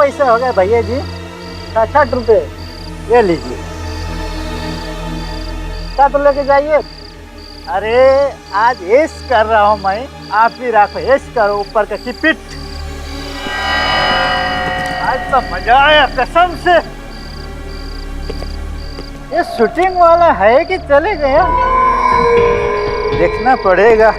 पैसे हो गए भैया जी? 60 रुपये ये लीजिए। क्या तो लेके जाइए। अरे आज ऐश कर रहा हूँ मैं, आप भी रखो, ऐश करो ऊपर का किपिट। आज तो मजा आया कसम से। ये शूटिंग वाला है कि चले गया, देखना पड़ेगा।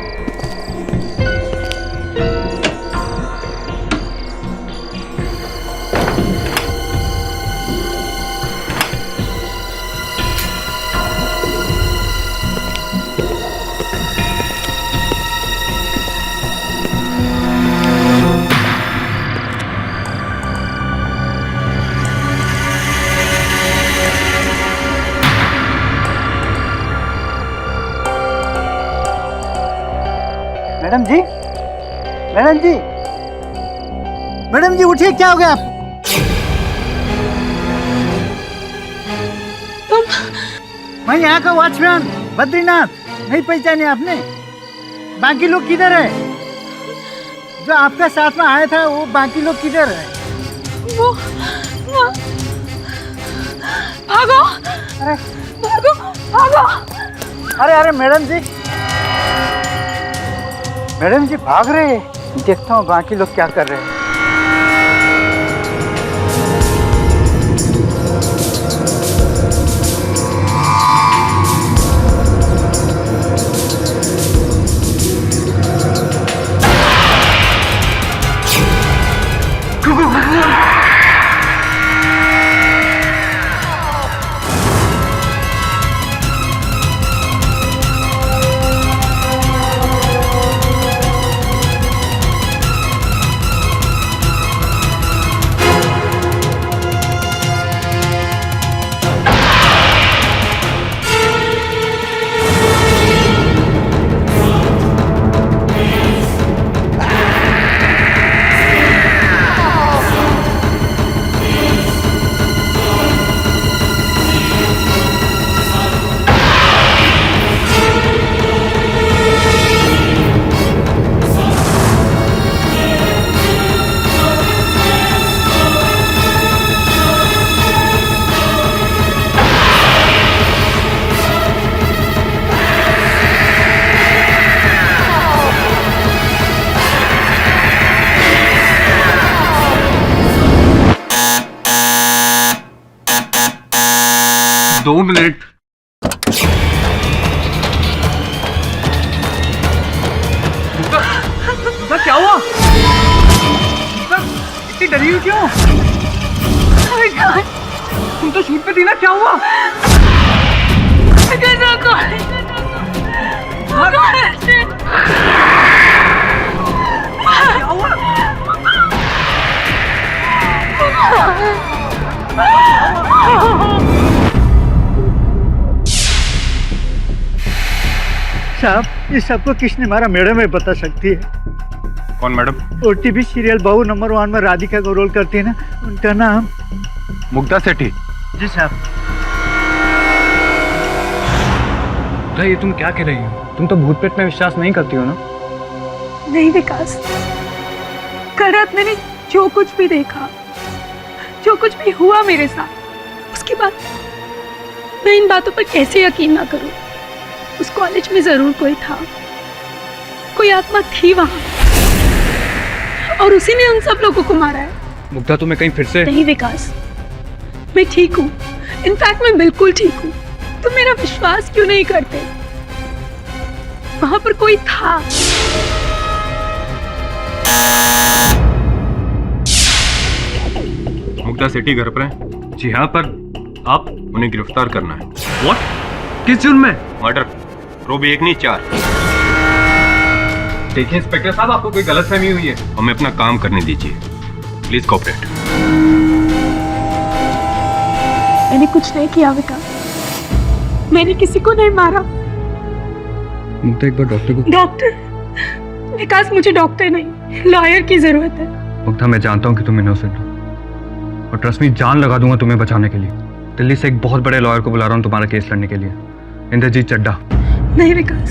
मैडम जी, मैडम जी, मैडम जी उठिए, क्या हो गया आप? तुम? मैं यहाँ का वॉचमैन बद्रीनाथ, नहीं पहचाने आपने? बाकी लोग किधर है? जो आपका साथ में आया था वो बाकी लोग किधर है? वो भागो, अरे भागो, भागो। अरे अरे मैडम जी, मैडम जी भाग रहे हैं। देखता हूँ बाकी लोग क्या कर रहे हैं। दो मिनट। क्या हुआ? इतनी डरी हुई क्यों? तुम तो शूट पे थी ना, क्या हुआ? क्या हुआ? साहब इस सबको किसने मारा? मैडम है, बता सकती है? कौन मैडम? ओटीवी सीरियल बहू नंबर 1 में राधिका को रोल करती है ना, उनका नाम मुग्धा सेठी। जी साहब। ये तुम क्या कह रही हो? तुम तो भूत प्रेत में विश्वास नहीं करती हो ना? नहीं विकास, कल रात मैंने जो कुछ भी देखा, जो कुछ भी हुआ मेरे साथ, उसके बाद मैं इन बातों पर कैसे यकीन ना करूं? उस कॉलेज में जरूर कोई था, कोई आत्मा थी वहां, और उसी ने उन सब लोगों को मारा है। मुग्धा तुम्हें कहीं फिर से? नहीं विकास, मैं ठीक हूँ। इनफैक्ट मैं बिल्कुल ठीक हूँ। तुम मेरा विश्वास क्यों नहीं करते? वहां पर कोई था। मुग्धा सेठी घर पर है? जी हाँ, पर आप उन्हें गिरफ्तार करना है। What? किस जुर्म में? मर्डर। रोबी 1 नहीं 4। देखिए इंस्पेक्टर साहब, आपको कोई गलतफहमी हुई है। हमें अपना काम करने दीजिए, प्लीज कोऑपरेट। मैंने कुछ नहीं किया विकास, मैंने किसी को नहीं मारा। मुग्धा एक बार डॉक्टर को। डॉक्टर? विकास मुझे डॉक्टर नहीं, लॉयर की जरूरत है। मुग्धा मैं जानता हूँ कि तुम इनोसेंट हो, और ट्रस्ट मी, जान लगा दूंगा तुम्हें बचाने के लिए। दिल्ली से एक बहुत बड़े लॉयर को बुला रहा हूँ तुम्हारा केस लड़ने के लिए, इंद्रजीत चड्ढा। नहीं विकास,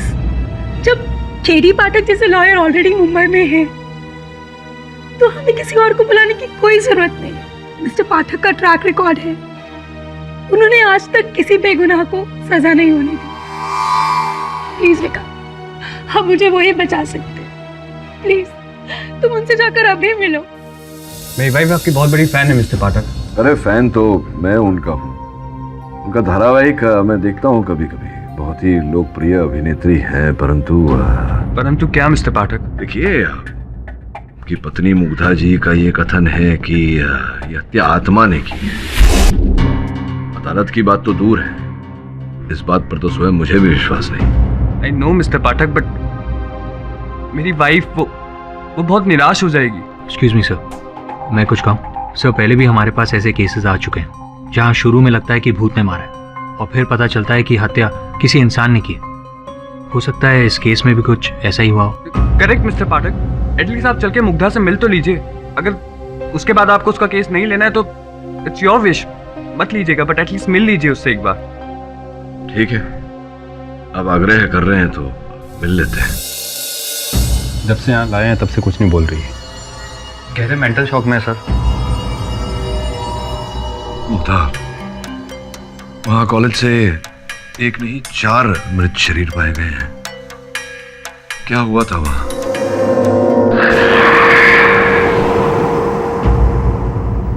जब केडी पाठक जैसे लॉयर ऑलरेडी मुंबई में है, तो हमें किसी और को बुलाने की कोई जरूरत नहीं। मिस्टर पाठक का ट्रैक रिकॉर्ड है, उन्होंने आज तक किसी बेगुनाह को सजा नहीं होने दी। प्लीज विका, अब मुझे वो ही बचा सकते। प्लीज तुम उनसे जाकर अभी मिलो। मेरी वाइफ आपकी बहुत बड़ी फैन है मिस्टर पाठक। अरे फैन तो मैं उनका हूँ। उनका धारावाहिक मैं देखता हूँ कभी कभी। बहुत ही लोकप्रिय अभिनेत्री हैं, परंतु क्या मिस्टर पाठक? देखिए, कि पत्नी मुग्धा जी का ये कथन है कि ये हत्या आत्मा ने की है। अदालत की बात तो दूर है, इस बात पर तो स्वयं मुझे भी विश्वास नहीं। I know mister Pathak, but मेरी वाइफ वो बहुत निराश हो जाएगी। एक्सक्यूज मी सर, मैं कुछ कहूँ? सर, पहले भी हमारे पास ऐसे केसेस आ चुके हैं जहाँ शुरू में लगता है कि भूत ने मारा है और फिर पता चलता है कि हत्या किसी इंसान ने की है। हो सकता है इस केस में भी कुछ ऐसा ही हुआ हो। करेक्ट मिस्टर पाठक, एटलीस्ट आप चल के मुग्धा से मिल तो लीजिए। अगर उसके बाद आपको उसका केस नहीं लेना है तो इट्स योर विश, मत लीजिएगा, बट एटलीस्ट मिल लीजिए उससे एक बार। ठीक है, अब आग्रह कर रहे हैं तो मिल लेते हैं। जब से यहाँ लाए हैं तब से कुछ नहीं बोल रही है। गहरे मेंटल शॉक में है सर। मुग्धा, वहाँ कॉलेज से एक नहीं 4 मृत शरीर पाए गए हैं। क्या हुआ था वहाँ?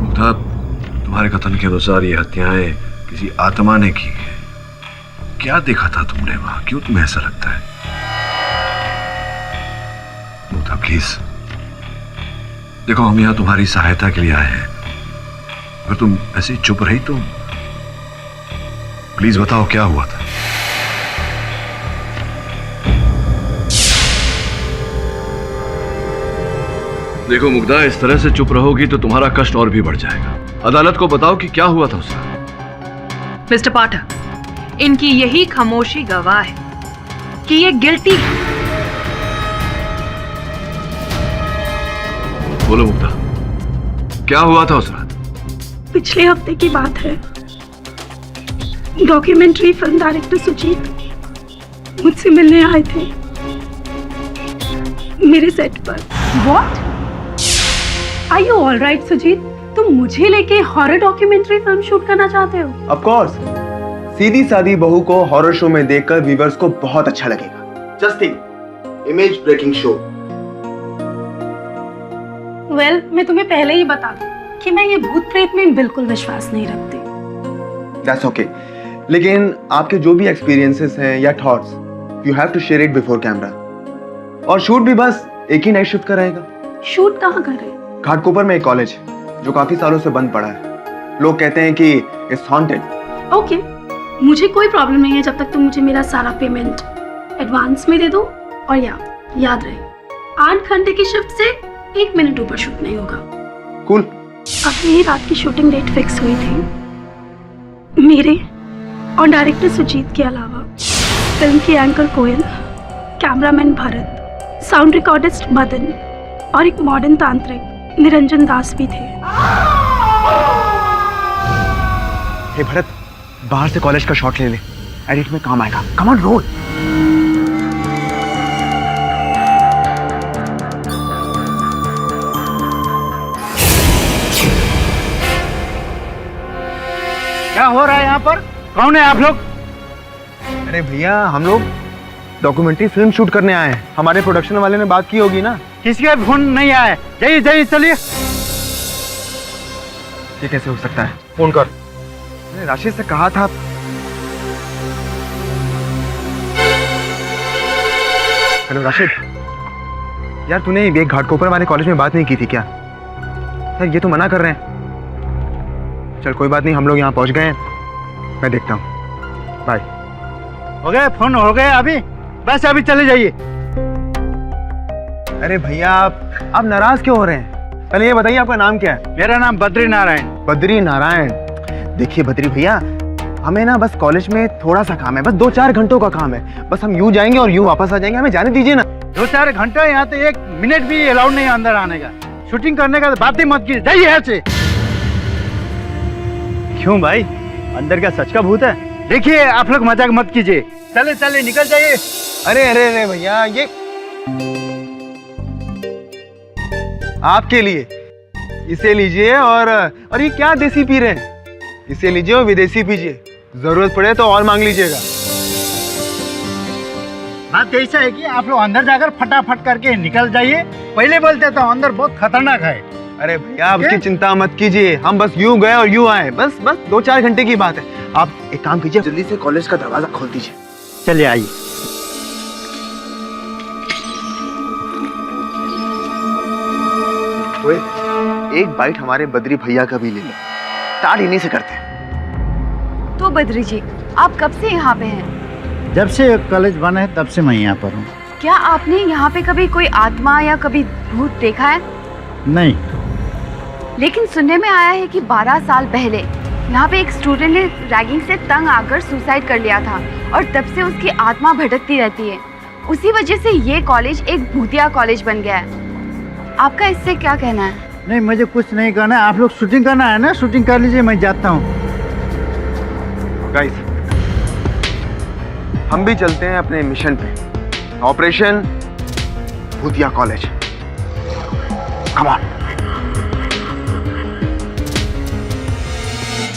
मुग्धा, तुम्हारे कथन के अनुसार ये हत्याएं किसी आत्मा ने की है। क्या देखा था तुमने वहाँ? क्यों तुम्हें ऐसा लगता है? मुग्धा प्लीज, देखो हम यहाँ तुम्हारी सहायता के लिए आए हैं। अगर तुम ऐसे ही चुप रही तो प्लीज बताओ क्या हुआ था। देखो मुग्धा, इस तरह से चुप रहोगी तो तुम्हारा कष्ट और भी बढ़ जाएगा। अदालत को बताओ कि क्या हुआ था उसका। मिस्टर पाठक, इनकी यही खामोशी गवाह है कि ये गिल्टी है। बोलो मुग्धा, क्या हुआ था उस रात? पिछले हफ्ते की बात है। डॉक्यूमेंट्री फिल्म डायरेक्टर सुजीत मुझसे मिलने आए थे मेरे सेट पर। What? Are you all right, Sujit? तुम मुझे लेके हॉरर डॉक्यूमेंट्री फिल्म शूट करना चाहते हो? Of course. सीधी सादी बहू को हॉरर शो में देखकर व्यूअर्स को बहुत अच्छा लगेगा। Just think, image breaking show. Well, मैं तुम्हें पहले ही बता दूं कि मैं ये भूत प्रेत में बिल्कुल विश्वास नहीं रखती। That's okay. लेकिन आपके जो भी एक्सपीरियंसेस हैं या thoughts, you have to share it before camera. और शूट भी बस एक ही नाइट शिफ्ट का रहेगा। शूट कहाँ कर रहे? घाटकोपर में एक कॉलेज जो काफी सालों से बंद पड़ा है। लोग कहते हैं कि इट्स हॉन्टेड। ओके, मुझे कोई प्रॉब्लम नहीं है जब तक तुम मुझे मेरा सारा पेमेंट एडवांस में दे दो। और याद रहे, 8 घंटे की शिफ्ट से 1 मिनट ऊपर शूट नहीं होगा। कूल। अभी रात की शूटिंग डेट फिक्स हुई थी। मेरे और डायरेक्टर सुजीत के अलावा फिल्म की anchor Koyal, cameraman Bharat, sound recordist Madan और एक मॉडर्न तांत्रिक निरंजन दास भी थे। हे भरत, बाहर से कॉलेज का शॉट ले ले, एडिट में काम आएगा। Come on, roll. क्या हो रहा है यहाँ पर? कौन है आप लोग? अरे भैया, हम लोग डॉक्यूमेंट्री फिल्म शूट करने आए हैं। हमारे प्रोडक्शन वाले ने बात की होगी ना। किसी का फोन नहीं आया। जाइए जाइए, चलिए। ये कैसे हो सकता है? फोन कर। मैंने राशिद से कहा था। हेलो राशिद, यार तूने ये घाटकोपर वाले कॉलेज में बात नहीं की थी क्या? यार ये तो मना कर रहे हैं। चल कोई बात नहीं, हम लोग यहाँ पहुँच गए हैं, मैं देखता हूँ। बाय। हो गए? फोन हो गए अभी? बस अभी चले जाइए। अरे भैया, आप नाराज क्यों हो रहे हैं? पहले ये बताइए आपका नाम क्या है? मेरा नाम बद्री नारायण। बद्री नारायण। देखिए बद्री भैया, हमें ना बस कॉलेज में थोड़ा सा काम है, बस 2-4 घंटों का काम है। बस हम यूं जाएंगे और यूं वापस आ जाएंगे, हमें जाने दीजिए ना। 2-4 घंटे? यहाँ तो 1 मिनट भी अलाउड नहीं है अंदर आने का। शूटिंग करने का बात ही मत कीजिए, जाइए यहाँ से। क्यों भाई, अंदर क्या सच का भूत है? देखिए, आप लोग मजाक मत कीजिए। चले चले, निकल जाइए। अरे अरे अरे भैया, ये आपके लिए। इसे लीजिए और ये क्या देसी पी रहे हैं? इसे लीजिए और विदेशी पीजिए, जरूरत पड़े तो और मांग लीजिएगा। बात ऐसा है कि आप लोग अंदर जाकर फटाफट करके निकल जाइए। पहले बोलते तो अंदर बहुत खतरनाक है। अरे भैया आप उसकी चिंता मत कीजिए, हम बस यूं गए और यूं आए, बस 2-4 घंटे की बात है। आप एक काम कीजिए, जल्दी से कॉलेज का दरवाजा खोल दीजिए। चलिए आइए। ओए, एक बाइट हमारे बद्री भैया का भी ले लो, स्टार्ट इन्हीं से करते हैं। तो बद्री जी, आप कब से यहाँ पे हैं? जब से कॉलेज बना है तब से मैं यहाँ पर हूँ। क्या आपने यहाँ पे कभी कोई आत्मा या कभी भूत देखा है? नहीं। लेकिन सुनने में आया है कि 12 साल पहले यहाँ पे एक स्टूडेंट ने रैगिंग से तंग आकर सुसाइड कर लिया था और तब से उसकी आत्मा भटकती रहती है। उसी वजह से ये कॉलेज एक भूतिया कॉलेज बन गया है। आपका इससे क्या कहना है? नहीं, मुझे कुछ नहीं करना है। आप लोग शूटिंग करना है ना, शूटिंग कर लीजिए, मैं जाता हूँ। गाइस, हम भी चलते हैं अपने मिशन पे, ऑपरेशन भूतिया कॉलेज। Come on.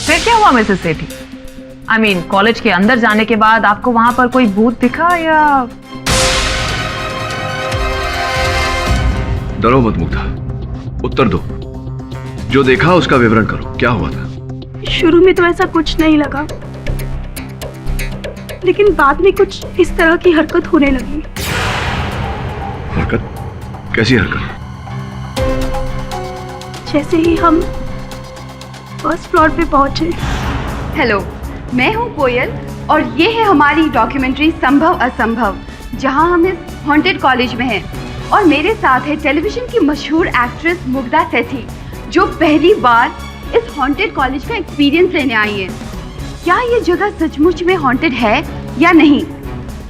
फिर क्या हुआ Mrs Sethi? I mean college के अंदर जाने के बाद आपको वहां पर कोई भूत दिखा या? डरो मत मुग्धा, उत्तर दो। जो देखा उसका विवरण करो, क्या हुआ था? शुरू में तो ऐसा कुछ नहीं लगा, लेकिन बाद में कुछ इस तरह की हरकत होने लगी। हरकत? कैसी हरकत? जैसे ही हम फर्स्ट फ्लोर पे पहुंचे। हेलो, मैं हूँ कोयल और ये है हमारी डॉक्यूमेंट्री संभव असंभव, जहाँ हम इस हॉन्टेड कॉलेज में हैं। और मेरे साथ है टेलीविजन की मशहूर एक्ट्रेस मुग्धा सेठी, जो पहली बार इस हॉन्टेड कॉलेज का एक्सपीरियंस लेने आई है। क्या ये जगह सचमुच में हॉन्टेड है या नहीं?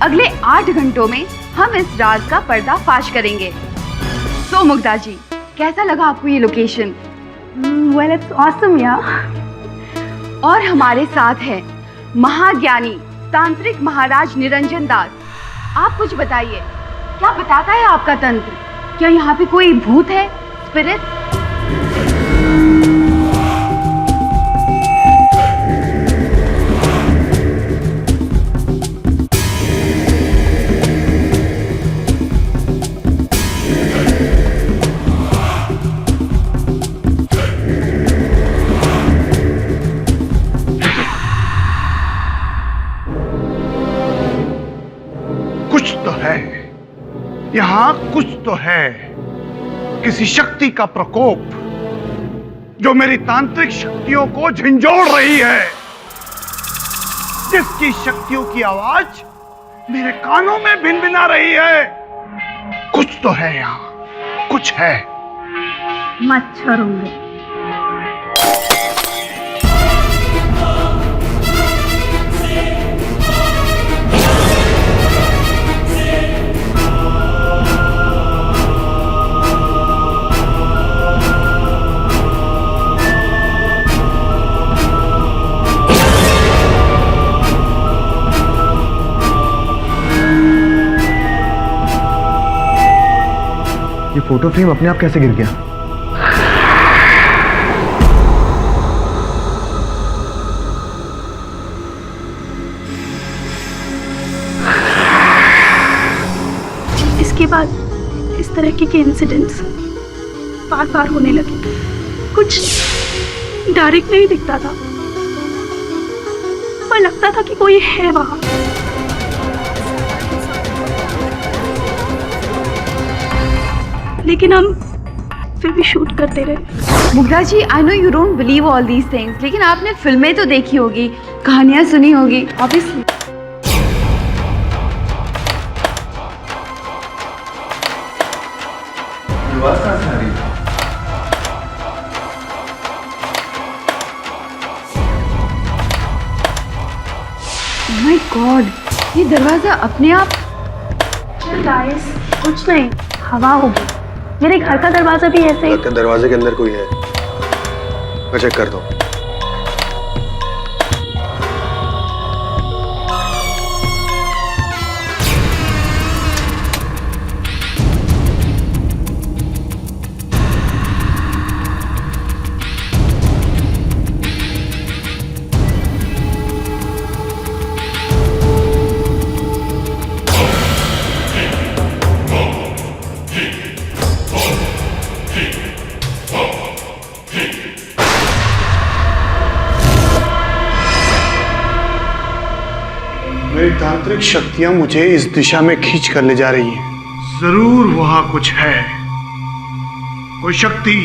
अगले 8 घंटों में हम इस राज का पर्दाफाश करेंगे। तो मुग्धा जी, कैसा लगा आपको ये लोकेशन? वेल, इट्स ऑसम या। और हमारे साथ है महाज्ञानी तांत्रिक महाराज निरंजन दास। आप कुछ बताइए, क्या बताता है आपका तंत्र? क्या यहाँ पे कोई भूत है, स्पिरिट? कुछ तो है यहाँ, कुछ तो है। किसी शक्ति का प्रकोप जो मेरी तांत्रिक शक्तियों को झंझोड़ रही है, जिसकी शक्तियों की आवाज मेरे कानों में भिनभिना रही है। कुछ तो है यहाँ, कुछ है। मच्छर होंगे। ये फोटो फ्रेम अपने आप कैसे गिर गया? इसके बाद इस तरह के इंसिडेंट्स बार बार होने लगे। कुछ डायरेक्ट नहीं दिखता था, पर लगता था कि कोई है वहां। लेकिन हम फिर भी शूट करते रहे। Mugdha ji, I know you don't believe all these things, लेकिन आपने फिल्में तो देखी होगी, कहानियां सुनी होगी, ऑब्वियसली। माय गॉड, ये दरवाजा अपने आप। गाइस, कुछ नहीं, हवा होगी। मेरे घर का दरवाजा भी ऐसे ही। दरवाजे के अंदर कोई है, मैं चेक करता हूँ। तांत्रिक शक्तियां मुझे इस दिशा में खींच कर ले जा रही हैं। जरूर वहां कुछ है, कोई शक्ति,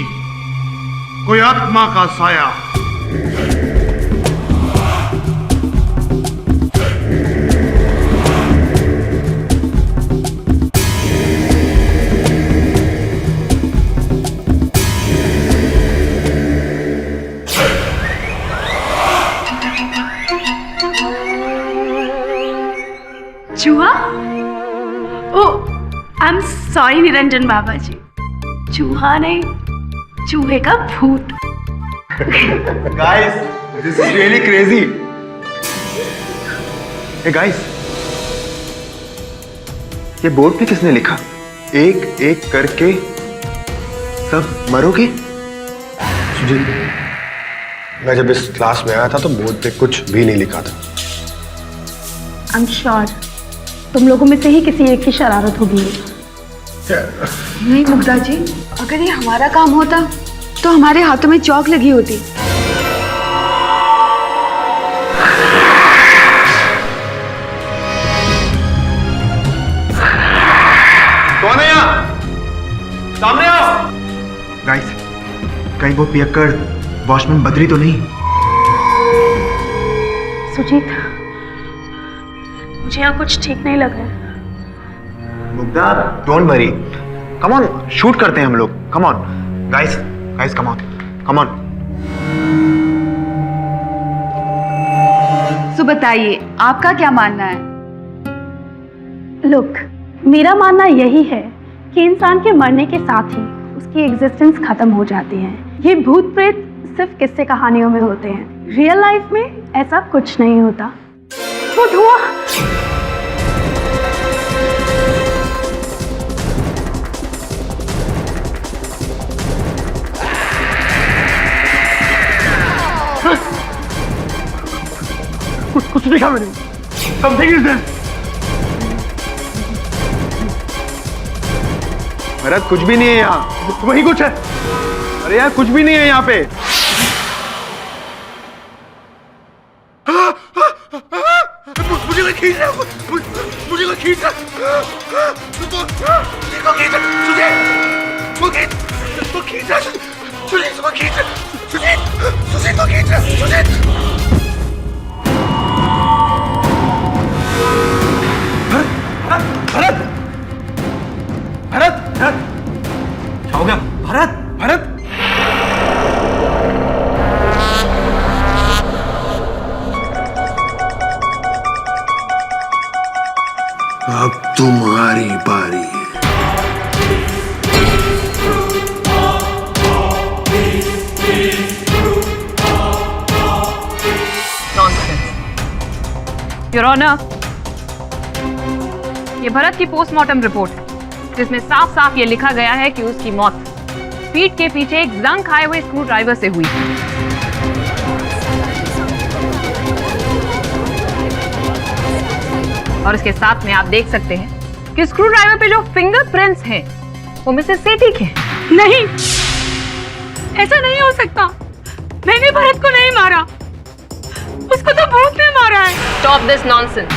कोई आत्मा का साया। चूहा? Oh, I am sorry Niranjan Baba ji, चूहा नहीं, चूहे का भूत। Guys, this is really crazy. Hey guys, ये बोर्ड पे किसने लिखा? एक एक करके सब मरोगे? जी, मैं जब इस क्लास में आया था तो बोर्ड पे कुछ भी नहीं लिखा था। आई एम श्योर तुम लोगों में से ही किसी एक की शरारत होगी। नहीं मुग्धा जी, अगर ये हमारा काम होता तो हमारे हाथों में चौक लगी होती। कौन है यहाँ? सामने आओ। गाइस, कहीं वो पियक्कड़ वॉचमैन बद्री तो नहीं? सुजीत, मुझे यहाँ कुछ ठीक नहीं लग रहा है। Mugdha, don't worry, come on, shoot करते हैं हम लोग। कम on guys, guys come on, come on. तो बताइए आपका क्या मानना है? लुक, मेरा मानना यही है कि इंसान के मरने के साथ ही उसकी एग्जिस्टेंस खत्म हो जाती है। ये भूत प्रेत सिर्फ किस्से कहानियों में होते हैं, रियल लाइफ में ऐसा कुछ नहीं होता। वो धुआं, कुछ देखा मैंने। Something is there. भरत, कुछ भी नहीं है यहाँ। वही कुछ है। अरे यार, कुछ भी नहीं है यहाँ पे। मुझे कोई खींच रहा है, मुझे कोई खींच रहा है। वो खींच रहा है, वो खींच रहा है, सुजीत को खींच रहा है, सुजीत। भरत, भरत, भरत, क्या हो गया? भरत, भरत। अब तुम्हारी बारी है। योर ऑनर, ये भरत की पोस्टमार्टम रिपोर्ट है, जिसमें साफ साफ ये लिखा गया है कि उसकी मौत पीठ के पीछे एक जंग खाए हुए स्क्रू ड्राइवर से हुई। और इसके साथ में आप देख सकते हैं कि स्क्रू ड्राइवर पे जो फिंगरप्रिंट्स हैं वो मिसेस सेठी के। नहीं, ऐसा नहीं हो सकता। मैंने भरत को नहीं मारा, उसको तो भूत ने मारा है। Stop this nonsense.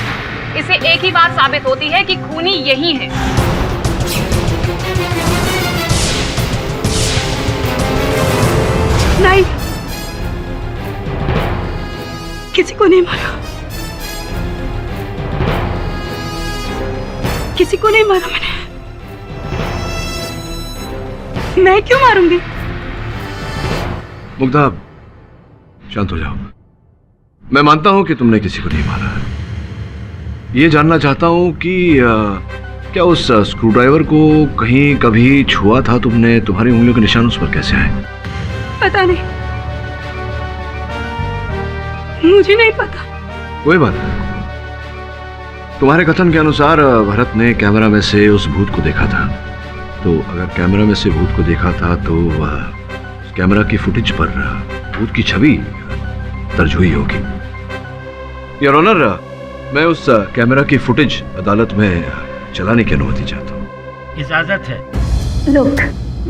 इससे एक ही बात साबित होती है कि खूनी यही है। नहीं, किसी को नहीं मारा, किसी को नहीं मारा मैंने। मैं क्यों मारूंगी? मुग्धा, शांत हो जाओ। मैं मानता हूं कि तुमने किसी को नहीं मारा है। ये जानना चाहता हूं कि क्या उस स्क्रू ड्राइवर को कहीं कभी छुआ था तुमने? तुम्हारी उंगलियों के निशान उस पर कैसे आए? पता नहीं, मुझे नहीं पता। कोई बात नहीं। तुम्हारे कथन के अनुसार भरत ने कैमरा में से उस भूत को देखा था, तो अगर कैमरा में से भूत को देखा था तो उस कैमरा की फुटेज पर भूत की छवि दर्ज हुई होगी। योर ऑनर, मैं उस कैमरा की फुटेज अदालत में चलाने की अनुमति चाहता हूँ। इजाजत है। लुक,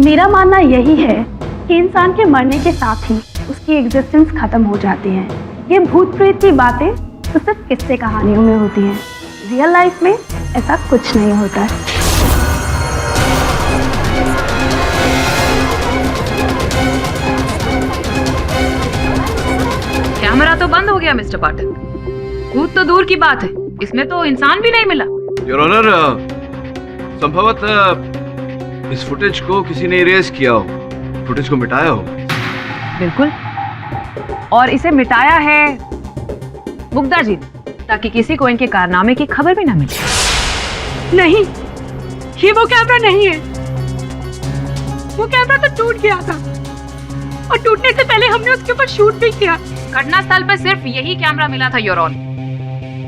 मेरा मानना यही है कि इंसान के मरने के साथ ही उसकी एग्जिस्टेंस खत्म हो जाती है। ये भूत प्रेत की बातें तो सिर्फ किस्से कहानियों में होती हैं, रियल लाइफ में ऐसा कुछ नहीं होता है। कैमरा तो बंद हो गया मिस्टर पाठक। भूत तो दूर की बात है, इसमें तो इंसान भी नहीं मिला। योर ऑनर, संभवतः इस फुटेज को किसी ने इरेज किया हो, फुटेज को मिटाया हो। बिल्कुल, और इसे मिटाया है मुग्धा जी ने, ताकि किसी को इनके कारनामे की खबर भी ना मिले। नहीं, ये वो कैमरा नहीं है। वो कैमरा तो टूट गया था और टूटने से पहले हमने उसके ऊपर शूट भी किया। घटना स्थल पर सिर्फ यही कैमरा मिला था योर ऑनर,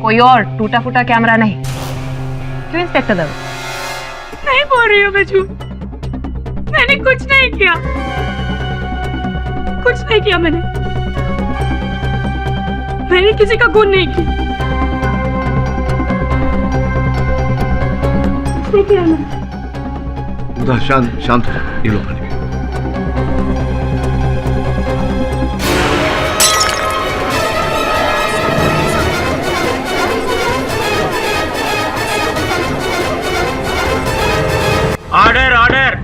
कोई और टूटा फूटा कैमरा नहीं। क्यों इंस्पेक्टर दवे? नहीं बोल रही हूँ मैं झूठ। मैंने कुछ नहीं किया, कुछ नहीं किया मैंने किसी का खून नहीं किया। कुछ नहीं किया मैंने। मुग्धा, शांत हो जाओ, ये लो पानी। Order order.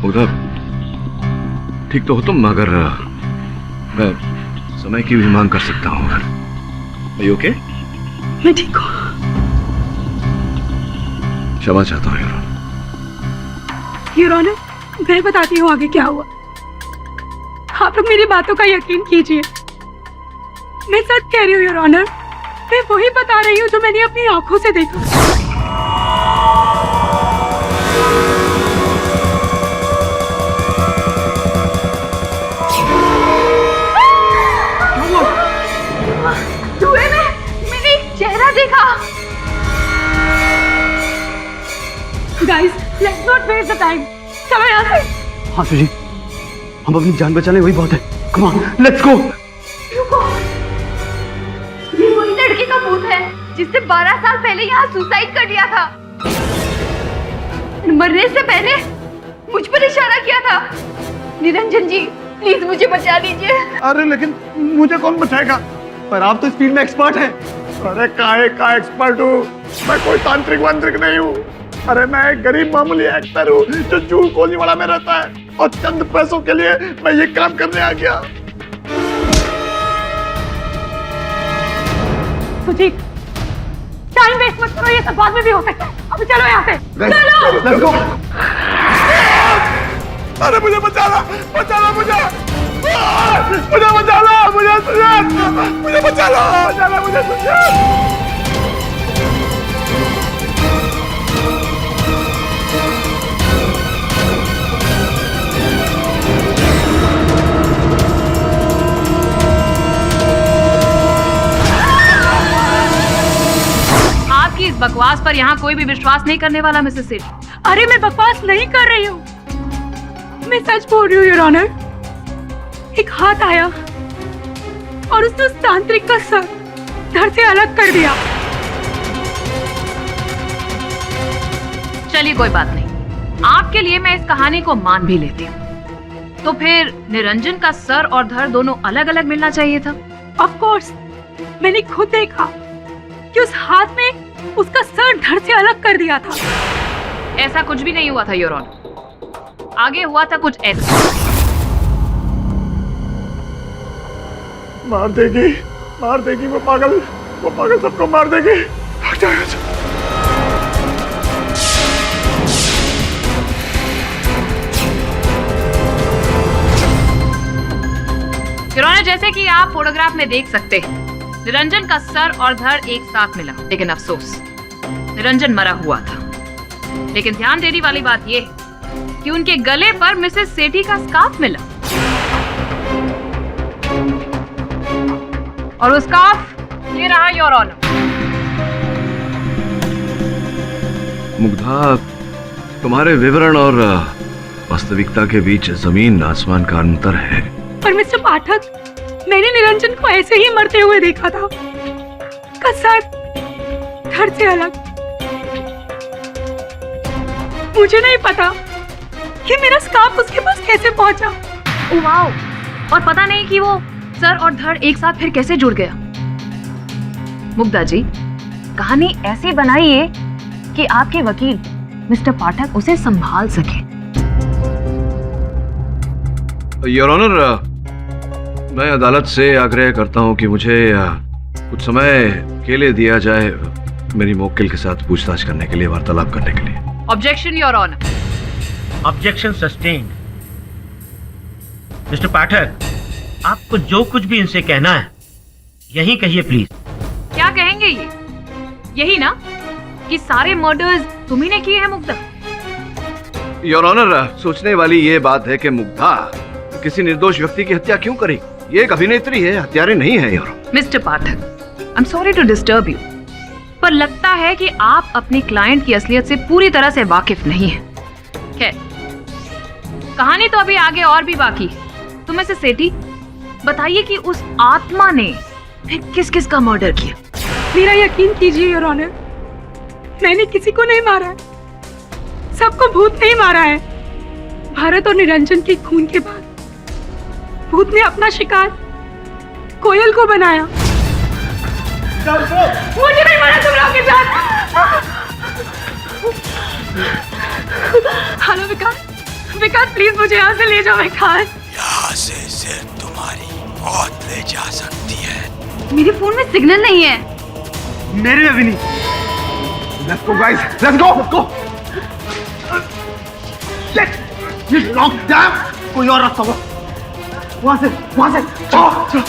मुग्धा, ठीक तो हो तुम, मगर मैं समय की भी मांग कर सकता हूँ। अगर ओके? मैं ठीक हूँ। क्षमा चाहता हूँ योर ऑनर, मैं बताती हूँ आगे क्या हुआ। आप लोग मेरी बातों का यकीन कीजिए, मैं सच कह रही हूँ योर ऑनर। मैं वही बता रही हूँ जो मैंने अपनी आंखों से देखा। धुएं में मैंने एक चेहरा देखा। Guys, let's not waste the time. चलो यहाँ से। हाँ सुजी, हम अपनी जान बचा ले, वही बहुत है। Come on, let's go. रुको, ये वही लड़के का भूत है जिसने 12 साल पहले यहाँ सुसाइड कर लिया था। मरने से पहले मुझ पर इशारा किया था। निरंजन जी, प्लीज मुझे बचा लीजिए। अरे लेकिन मुझे कौन बचाएगा? पर आप तो इस फील्ड में एक्सपर्ट हैं। अरे काहे का एक्सपर्ट हूँ मैं, कोई तांत्रिक वांत्रिक नहीं हूँ। अरे मैं एक गरीब मामूली एक्टर हूँ जो जूह कोलीवाड़ा में रहता है, और चंद पैसों के लिए मैं ये काम करने आ गया। सुजीत, टाइम वेस्ट मत करो, ये सब बाद में भी हो सकता है। अभी चलो यहाँ से। चलो लेट्स गो। अरे मुझे बचाना, बचाना मुझे बचाना, मुझे बचाना, मुझे सुनिए। आपकी इस बकवास पर यहाँ कोई भी विश्वास नहीं करने वाला मिसेस सेठी। अरे मैं बकवास नहीं कर रही हूँ, मैं सच बोल रही हूँ योर ऑनर। एक हाथ आया और उसने उस तांत्रिक का सर धड़ से अलग कर दिया। चलिए कोई बात नहीं, आपके लिए मैं इस कहानी को मान भी लेती हूँ। तो फिर निरंजन का सर और धड़ दोनों अलग अलग मिलना चाहिए था। ऑफ कोर्स, मैंने खुद देखा कि उस हाथ में उसका सर धड़ से अलग कर दिया था। ऐसा कुछ भी नहीं हुआ था योर ऑनर, आगे हुआ था कुछ ऐसा। मार देगी वो पागल सबको मार देगी। भाग जाएगा। योर ऑनर, जैसे कि आप फोटोग्राफ में देख सकते हैं, निरंजन का सर और धड़ एक साथ मिला, लेकिन अफसोस निरंजन मरा हुआ था। लेकिन ध्यान देने वाली बात यह है कि उनके गले पर मिसेस सेठी का स्कार्फ मिला, और वो स्कार्फ ये रहा योर ऑनर। मुग्धा, तुम्हारे विवरण और वास्तविकता के बीच जमीन आसमान का अंतर है। पर मिस्टर पाठक, मैंने निरंजन को ऐसे ही मरते हुए देखा था, उसका सर धड़ से अलग। मुझे नहीं पता कि मेरा स्कार्फ उसके पास कैसे पहुंचा। ओह वाओ, और पता नहीं कि वो सर और धड़ एक साथ फिर कैसे जुड़ गया। मुग्धा जी, कहानी ऐसी बनाइए कि आपके वकील मिस्टर पाठक उसे संभाल सके। योर ऑनर, मैं अदालत से आग्रह करता हूं कि मुझे कुछ समय के लिए दिया जाए मेरी मुवक्किल के साथ पूछताछ करने के लिए, वार्तालाप करने के लिए। Objection your honour. Objection sustained. Mister Pathak, आपको जो कुछ भी इनसे कहना है यही कहिए प्लीज। क्या कहेंगे ये? यही ना कि सारे मर्डर्स तुम्ही ने किए हैं मुग्धा? योर ऑनर, सोचने वाली ये बात है कि मुग्धा किसी निर्दोष व्यक्ति की हत्या क्यों करेगी? ये एक अभिनेत्री है, हत्यारे नहीं है। Your mister Pathak, I am sorry to disturb you, पर लगता है कि आप अपनी क्लाइंट की असलियत से पूरी तरह से वाकिफ नहीं हैं। खैर, कहानी तो अभी आगे और भी बाकी है। तो मिसेस सेठी, बताइए कि उस आत्मा ने फिर किस किस का मर्डर किया? मेरा यकीन कीजिए योर ऑनर, मैंने किसी को नहीं मारा है, सबको भूत नहीं मारा है। भारत और निरंजन के खून के बाद भूत ने अपना शिकार कोयल को बनाया। मुझे नहीं मारा तुम लोग के साथ। हेलो विकास, विकास प्लीज मुझे यहाँ से ले जाओ। विकास, यहाँ से सिर्फ तुम्हारी मौत ले जा सकती है। मेरे फोन में सिग्नल नहीं है। मेरे में भी नहीं। Let's go guys, let's go, let's go. Shit, you locked down. कोई और रास्ता हो? वहाँ से, चलो, चलो।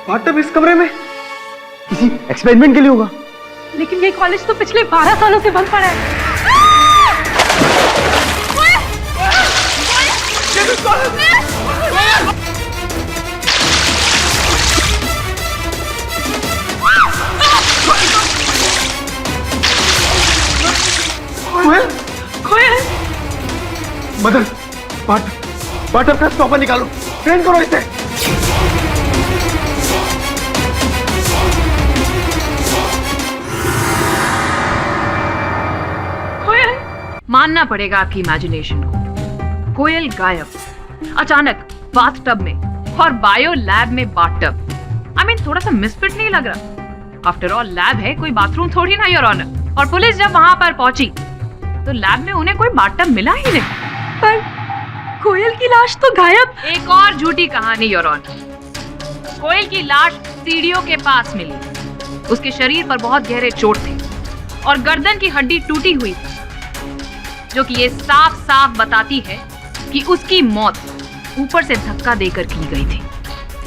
बाथटब इस कमरे में किसी एक्सपेरिमेंट के लिए होगा। लेकिन ये कॉलेज तो पिछले 12 सालों से बंद पड़ा है। कोयल, मदन, बाथटब का स्टॉपर निकालो, ट्रेन करो इसे। मानना पड़ेगा आपकी इमेजिनेशन को। कोयल गायब, अचानक बाथटब में, और बायो लैब में बाथटब। आई मीन थोड़ा सा मिसफिट नहीं लग रहा? आफ्टर ऑल लैब है, कोई बाथरूम थोड़ी ना योर ऑनर। और पुलिस जब वहां पर पहुंची तो लैब में उन्हें कोई बाथटब मिला ही नहीं। पर कोयल की लाश तो गायब। एक और झूठी कहानी योर ऑनर। कोयल की लाश सीढ़ियों के पास मिली। उसके शरीर पर बहुत गहरे चोट थे और गर्दन की हड्डी टूटी हुई थी, जो कि ये साफ साफ बताती है कि उसकी मौत ऊपर से धक्का देकर की गई थी।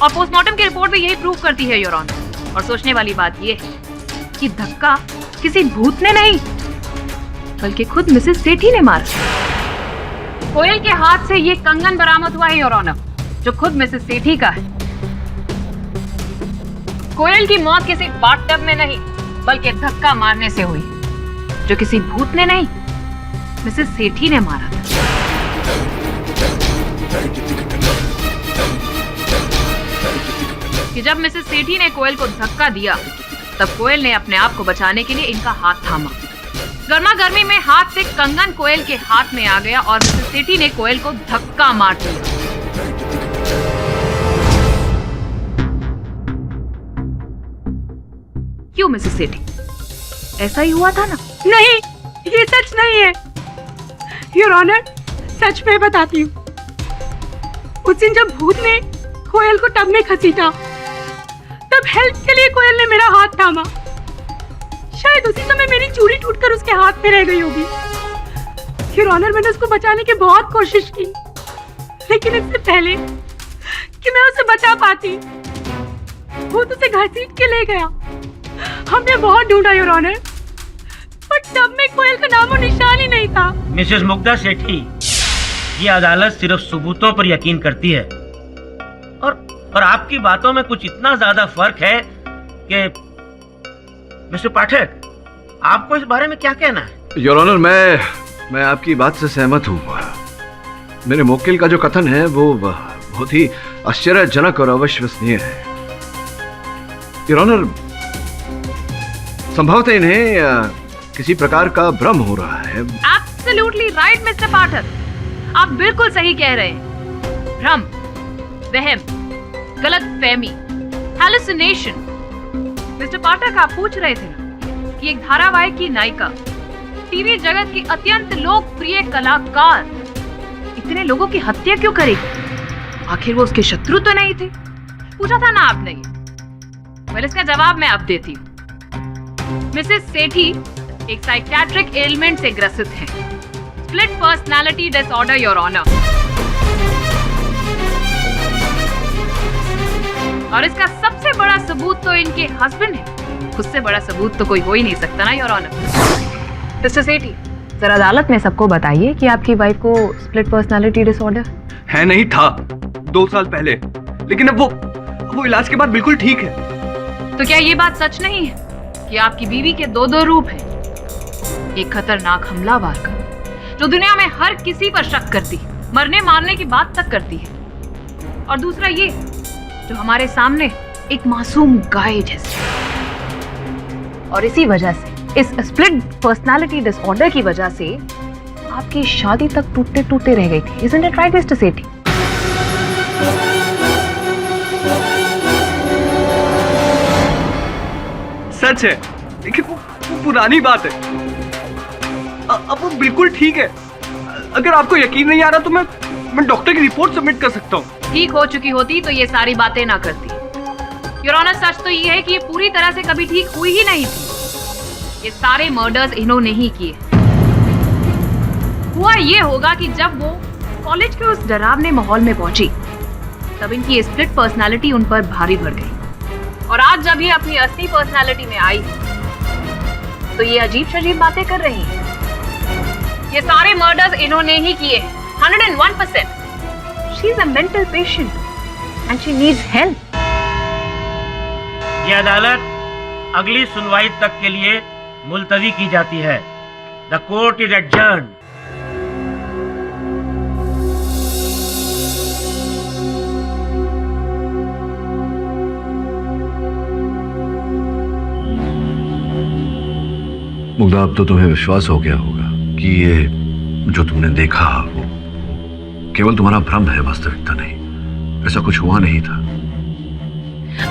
और पोस्टमार्टम की रिपोर्ट भी यही प्रूव करती है योर ऑनर। और सोचने वाली बात यह है कि धक्का किसी भूत ने नहीं, बल्कि खुद मिसेस सेठी ने मारा। कोयल के हाथ से ये कंगन बरामद हुआ है योर ऑनर, जो खुद मिसेस सेठी का है। कोयल की मौत किसी बाथटब में नहीं, बल्कि धक्का मारने से हुई, जो किसी भूत ने नहीं, मिसेस सेठी ने मारा था। कि जब मिसेस सेठी ने कोयल को धक्का दिया, तब कोयल ने अपने आप को बचाने के लिए इनका हाथ थामा। गर्मा गर्मी में हाथ से कंगन कोयल के हाथ में आ गया और मिसेस सेठी ने कोयल को धक्का मार दिया। क्यों मिसेस सेठी, ऐसा ही हुआ था ना? नहीं, ये सच नहीं है योर ऑनर। सच में बताती हूँ, उस दिन जब भूत ने कोयल को टब में घसीटा, तब हेल्प के लिए कोयल ने मेरा हाथ थामा। शायद उसी समय मेरी चूड़ी टूटकर उसके हाथ में रह गई होगी। योर ऑनर, मैंने उसको बचाने की बहुत कोशिश की, लेकिन इससे पहले कि मैं उसे बचा पाती, भूत उसे घसीट के ले गया। हमने बहुत ढूंढा योर ऑनर, पर टब में कोयल का नामो निशान ही नहीं था। मिसेस मुग्धा सेठी, ये अदालत सिर्फ सबूतों पर यकीन करती है, और आपकी बातों में कुछ इतना ज्यादा फर्क है कि मिस्टर पाठक, आपको इस बारे में क्या कहना है? योर ऑनर, मैं आपकी बात से सहमत हूँ। मेरे मुवक्किल का जो कथन है वो बहुत ही आश्चर्यजनक और अविश्वसनीय है। योर ऑनर, संभवतः इन्हें किसी प्रकार का भ्रम हो रहा है। Absolutely right, मिस्टर पाठक, आप बिल्कुल सही कह रहे हैं। भ्रम, वहम, गलत फहमी, हैलुसिनेशन। मिस्टर पाठक, आप पूछ रहे थे ना कि एक धारावाहिक की नायिका, टीवी जगत की अत्यंत लोकप्रिय कलाकार इतने लोगों की हत्या क्यों करेगी? आखिर वो उसके शत्रु तो नहीं थे? पूछा था ना आपने ये। वेल, इसका जवाब मैं अब देती हूँ। मिसेस सेठी एक साइकियाट्रिक एलिमेंट से ग्रसित हैं, split personality disorder, your honour. और इसका सबसे बड़ा सबूत तो इनके हस्बैंड है। उससे बड़ा सबूत तो कोई हो ही नहीं सकता ना, योर ऑनर। मिस्टर सेठी, जरा अदालत में सबको बताइए कि आपकी वाइफ को स्प्लिट पर्सनालिटी डिसऑर्डर है। नहीं था 2 साल पहले, लेकिन अब वो इलाज के बाद बिल्कुल ठीक है। तो क्या ये बात सच नहीं है कि आपकी बीवी के 2 रूप हैं? एक खतरनाक हमलावर का, जो दुनिया में हर किसी पर शक करती है, मरने मारने की बात तक करती है। और दूसरा ये, जो हमारे सामने एक मासूम गाय जैसे। और इसी वजह से, इस स्प्लिट पर्सनालिटी डिसऑर्डर की वजह से आपकी शादी तक टूटते टूटते रह गई थी। Isn't it right, मिस्टर सेठी? सच है, लेकिन वो पुरानी बात है। अब वो बिल्कुल ठीक है। अगर आपको यकीन नहीं आ रहा तो मैं डॉक्टर की रिपोर्ट सबमिट कर सकता हूँ। ठीक हो चुकी होती तो ये सारी बातें ना करती। योर ऑनर, सच तो ये है कि ये पूरी तरह से कभी ठीक हुई ही नहीं थी। ये सारे मर्डर्स इन्होंने ही किए। हुआ ये होगा कि जब वो कॉलेज के उस डरावने माहौल में पहुंची, तब इनकी स्प्लिट पर्सनालिटी उन पर भारी पड़ गई। और आज जब ये अपनी असली पर्सनालिटी में आई, तो ये अजीब शजीब बातें कर रही है। ये सारे मर्डर्स इन्होंने ही किए, 101%। She is a mental patient and she needs help. ये अदालत अगली सुनवाई तक के लिए मुलतवी की जाती है। The court is adjourned. Mugdha, अब तो तुम्हें विश्वास हो गया होगा कि ये जो तुमने देखा वो केवल तुम्हारा भ्रम है, वास्तविकता नहीं। ऐसा कुछ हुआ नहीं था।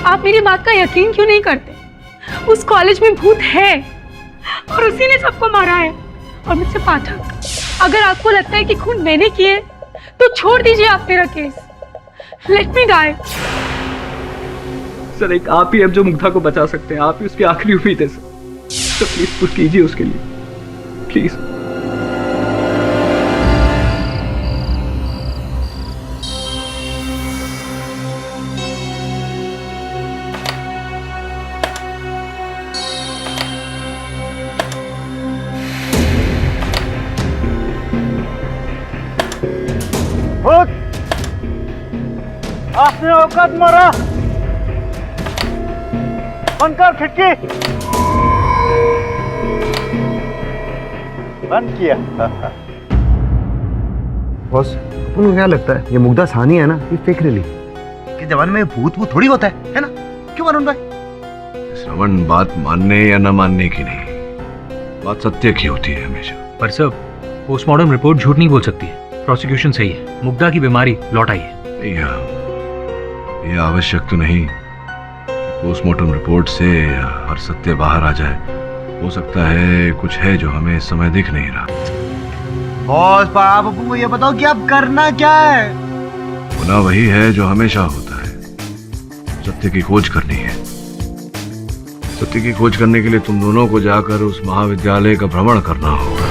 आप मेरी बात का यकीन क्यों नहीं करते? उस कॉलेज में भूत है और उसी ने सबको मारा है। और मिस्टर पाठक, अगर आपको लगता है कि खून मैंने किए, तो छोड़ दीजिए आप मेरा case. Let me die. Sir, एक आप ही अब जो मुग्धा को बचा सकते हैं। आप ही उसकी आखिरी उम्मीद है सर। तो प्लीज कुछ कीजिए उसके लिए, प्लीज। आपने औकात मारा। बंद कर खिड़की। बंद किया। बॉस, अपन को क्या लगता है ये मुग्धा सानी है ना, ये फेक रिली के जमाने में भूत वो थोड़ी होता है ना? क्यों वरुण भाई? श्रवण, बात मानने या न मानने की नहीं, बात सत्य की होती है हमेशा। पर सर, पोस्टमार्टम रिपोर्ट झूठ नहीं बोल सकती है। प्रोसिक्यूशन सही है, मुग्धा की बीमारी लौट आई है। ये आवश्यक तो नहीं पोस्टमार्टम रिपोर्ट से हर सत्य बाहर आ जाए। हो सकता है कुछ है जो हमें इस समय दिख नहीं रहा। बॉस, आप अपन को ये बताओ कि आप करना क्या है? होना वही है जो हमेशा होता है, सत्य की खोज करनी है। सत्य की खोज करने के लिए तुम दोनों को जाकर उस महाविद्यालय का भ्रमण करना होगा।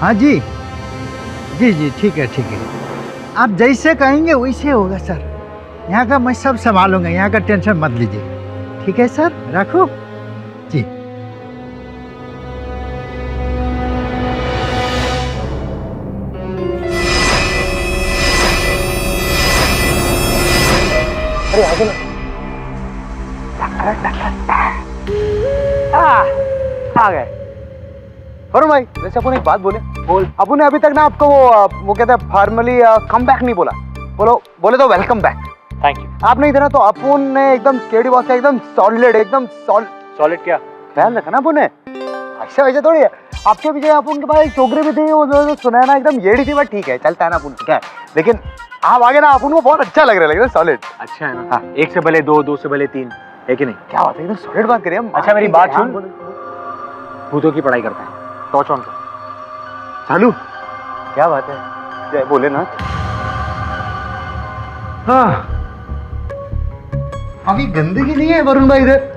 हाँ जी, जी जी, ठीक है ठीक है। आप जैसे कहेंगे वैसे होगा सर। यहाँ का मैं सब संभालूंगा, यहाँ का टेंशन मत लीजिए। ठीक है सर, रखो जी। अरे आगे ना। आ गए। वरुण भाई, वैसे अपन एक बात बोले। बोल। अपन ने अभी तक ना आपको वो कहते हैं फॉर्मली कम बैक नहीं बोला। बोले तो वेलकम बैक। Thank you. आप नहीं थे ना, तो अपन ने एकदम केडी बॉस का एकदम सॉलिड, एकदम सॉलिड क्या ख्याल रखा ना अपन ने। ऐसा वैसे थोड़ी है, आपके पीछे आप उनके पास एक छोकरी भी थी, वो जो सुना है ना एकदम येड़ी थी, बट ठीक है चलता है ना अपन क्या है, लेकिन आप आगे ना अपन को बहुत अच्छा लग रहा है, सॉलिड। अच्छा है ना? हाँ। एक से भले दो, दो से भले तीन, है कि नहीं? क्या बात है, एकदम सॉलिड बात करिए हम। अच्छा मेरी बात सुन, भूतों की पढ़ाई करते हैं, टॉर्च ऑन कर। चालू, क्या बात है, जय भोलेनाथ। हाँ, अभी गंदगी नहीं है वरुण भाई इधर,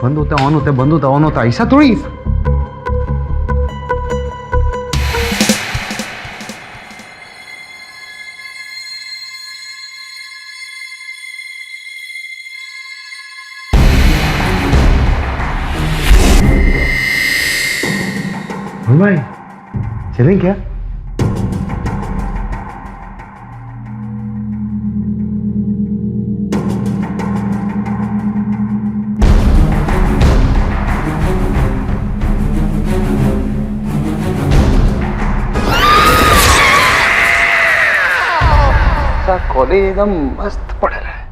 बंद होता है ऑन होता है, बंद होता है ऑन होता है, ऐसा थोड़ी। भाई चलें क्या? कॉलेज एकदम मस्त पढ़ रहा है।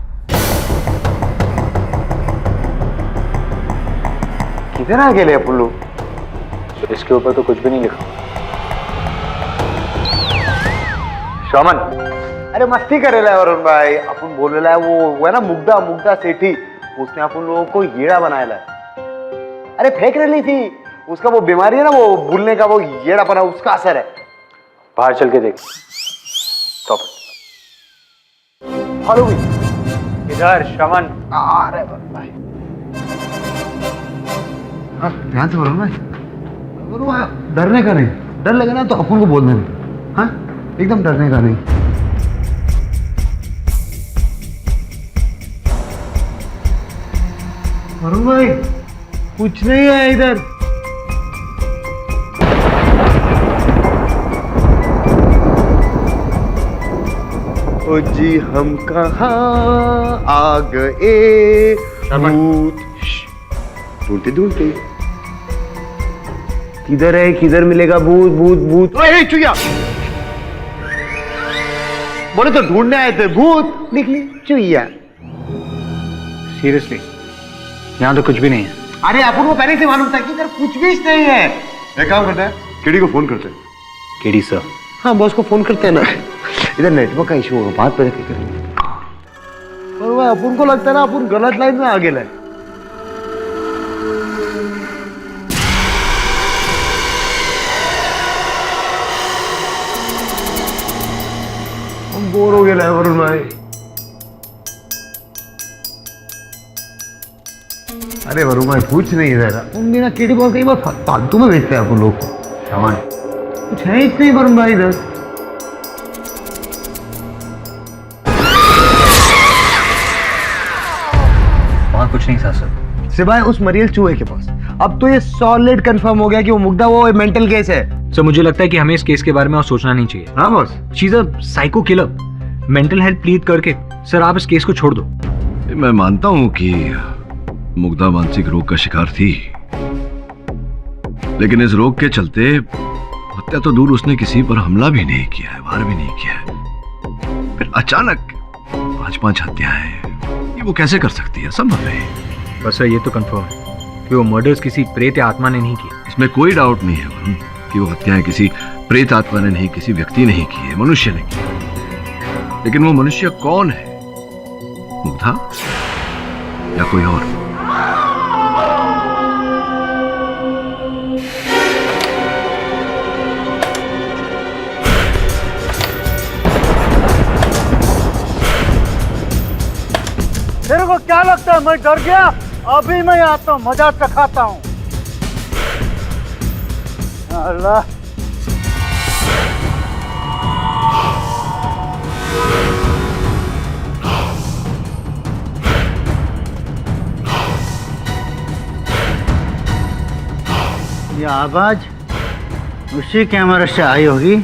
किधर आ गए अपन लोग? इसके ऊपर तो कुछ भी नहीं लिखा। शोमन, अरे मस्ती कर रहा है वरुण भाई, अपन बोल रहा है वो है ना मुग्धा सेठी, उसने अपन लोगों को येड़ा बनाया है। अरे फेंक रही थी, उसका वो बीमारी है ना, वो भूलने का, वो येड़ा बना, उसका असर है। बाहर चल के देख। स्टॉप। फॉलो भी इधर शमन। अरे वरुण भाई, ध्यान से वरुण भाई, डरने का नहीं, डर लगे ना तो अपन को बोलना नहीं, हाँ एकदम डरने का नहीं। वरुण भाई कुछ नहीं है इधर। ओ जी हम कहाँ आ गए भूत, ढूंढते ढूंढते, किधर है, किधर मिलेगा भूत भूत भूत। ओए चुया, बोले तो ढूंढने आए थे, भूत निकली चुया। सीरियसली यहाँ तो कुछ भी नहीं है। अरे अपन को पहले से मालूम था कि इधर कुछ भी नहीं है। एक काम करते हैं, केडी को फोन करते हैं। KD sir? हाँ बॉस को फोन करते हैं ना, इधर नेटवर्क का इशू होगा, बात पे रखे करेंगे। अपन को लगता है ना अपन गलत लाइन में आगे लाए। बोर हो गया वरुण भाई। अरे वरुण भाई पूछ नहीं रहा, उन बिना केडी बॉल कई बार फालतू में भेजते हैं अपन लोग को। सामान कुछ है ही नहीं वरुण भाई इधर। वहाँ कुछ नहीं था सर, सिवाय उस मरियल चूहे के पास। अब तो ये सॉलिड कंफर्म हो गया कि वो मुग्धा वो मेंटल केस है। सर मुझे लगता है कि हमें इस केस के बारे में और सोचना नहीं चाहिए। हाँ boss, she is a psycho killer. Mental health plead करके सर आप इस केस को छोड़ दो। मैं मानता हूं कि मुग्धा मानसिक रोग का शिकार थी, लेकिन इस रोग के चलते हत्या तो दूर, उसने किसी पर हमला भी नहीं किया है, वार भी नहीं किया है। फिर अचानक 5-5 हत्याएं, ये वो कैसे कर सकती है? संभव है? बस सर ये तो कंफर्म है कि वो मर्डर्स किसी प्रेत या आत्मा ने नहीं किए। इसमें कोई डाउट नहीं है वरुण कि वो हत्याएं किसी प्रेत आत्मा ने नहीं, किसी व्यक्ति ने ही की है, मनुष्य ने की है। लेकिन वो मनुष्य कौन है? मुग्धा या कोई और? तेरे को क्या लगता है मैं डर गया? अभी मैं आता हूँ, मजा चखाता हूँ। अल्लाह, ये आवाज उसी कैमरे से आई होगी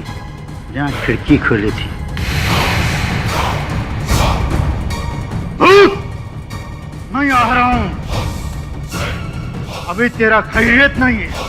जहाँ खिड़की खुली थी। मैं आ रहा हूं, अभी तेरा खैरियत नहीं है।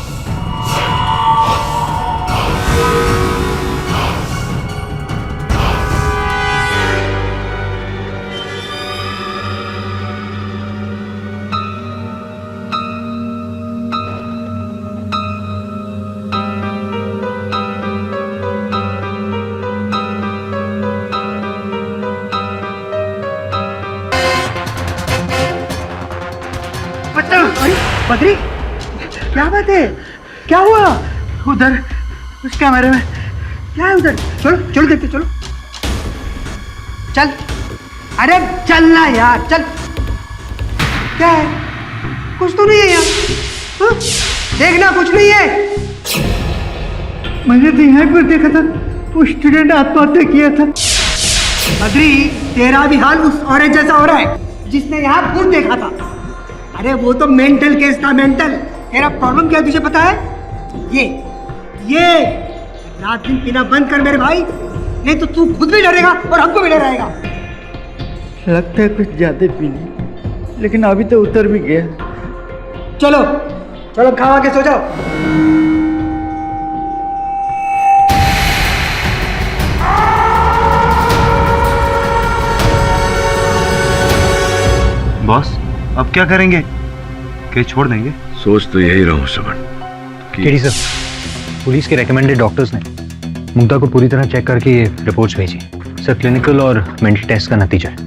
बद्री, क्या बात है? क्या हुआ उधर उस कैमरे में? क्या है उधर? चलो चलो देखते, चलो चल। अरे चलना यार, चल। क्या है? कुछ तो नहीं है यार। हाँ? देखना, कुछ नहीं है। मैंने तो यहाँ पर देखा था, वो स्टूडेंट आत्महत्या किया था। बद्री, तेरा भी हाल उस औरत जैसा हो रहा है जिसने यहाँ भूत देखा था। अरे वो तो मेंटल केस था, मेंटल। तेरा प्रॉब्लम क्या है तुझे पता है? ये रात दिन पीना बंद कर मेरे भाई, नहीं तो तू खुद भी डरेगा और हमको भी डराएगा। लगता है कुछ ज्यादा पी ली, लेकिन अभी तो उतर भी गया। चलो चलो, खा के सो जाओ। बॉस, अब क्या करेंगे? केस छोड़ देंगे? सोच तो यही रहा हूँ श्रवण केडी सर, पुलिस के रेकमेंडेड डॉक्टर्स ने मुग्धा को पूरी तरह चेक करके ये रिपोर्ट्स भेजी। सर, क्लिनिकल और मेंटल टेस्ट का नतीजा है।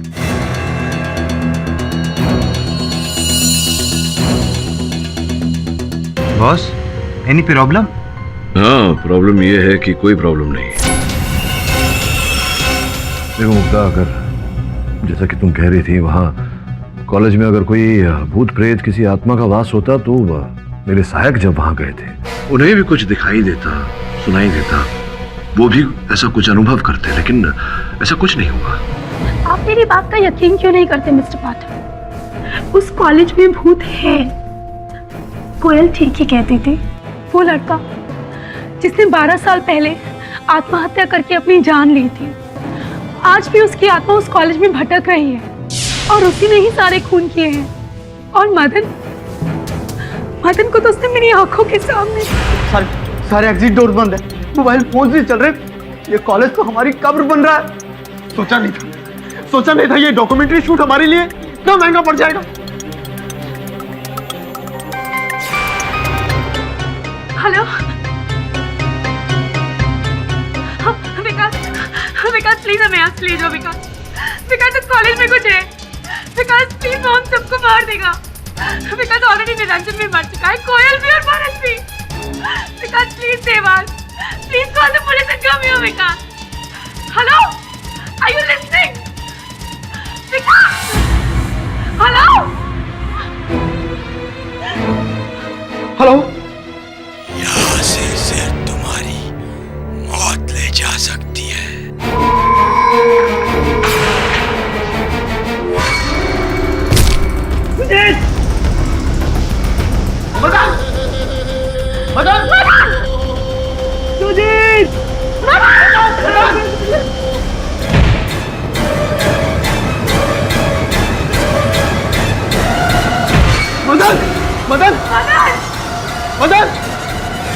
Boss, any problem? हाँ, प्रॉब्लम ये है कि कोई प्रॉब्लम नहीं है। देखो मुग्धा, अगर जैसा कि तुम कह रही थी, वहाँ कॉलेज में अगर कोई भूत प्रेत किसी आत्मा का वास होता तो मेरे सहायक जब वहां गए थे, उन्हें भी कुछ दिखाई देता, सुनाई देता, वो भी ऐसा कुछ अनुभव करते, लेकिन ऐसा कुछ नहीं हुआ। आप मेरी बात का यकीन क्यों नहीं करते मिस्टर पाठक? उस कॉलेज में भूत है। कोयल ठीक ही कहती थी। वो लड़का जिसने 12 साल पहले आत्महत्या करके अपनी जान ली थी, आज भी उसकी आत्मा उस कॉलेज में भटक रही है और उसी ने ही सारे खून किए हैं। और मदन को तो उसने मेरी आंखों के सामने। सारे एग्जिट डोर बंद है, मोबाइल फोन भी चल रहे। ये कॉलेज तो हमारी कब्र बन रहा है। सोचा नहीं था ये डॉक्यूमेंट्री शूट हमारे लिए इतना महंगा पड़ जाएगा। हेलो विकास प्लीज हमें यहाँ से ले जाओ। विकास इस कॉलेज में कुछ है। विकास प्लीज, वो हम सबको मार देगा। विकास ऑलरेडी निरंजन भी मर चुका है, कोयल भी और भारत भी। Vikas please save us, please call the police and come here. Vikas, hello, are you listening? Vikas, hello. यहाँ से सिर्फ तुम्हारी मौत ले जा सकती है।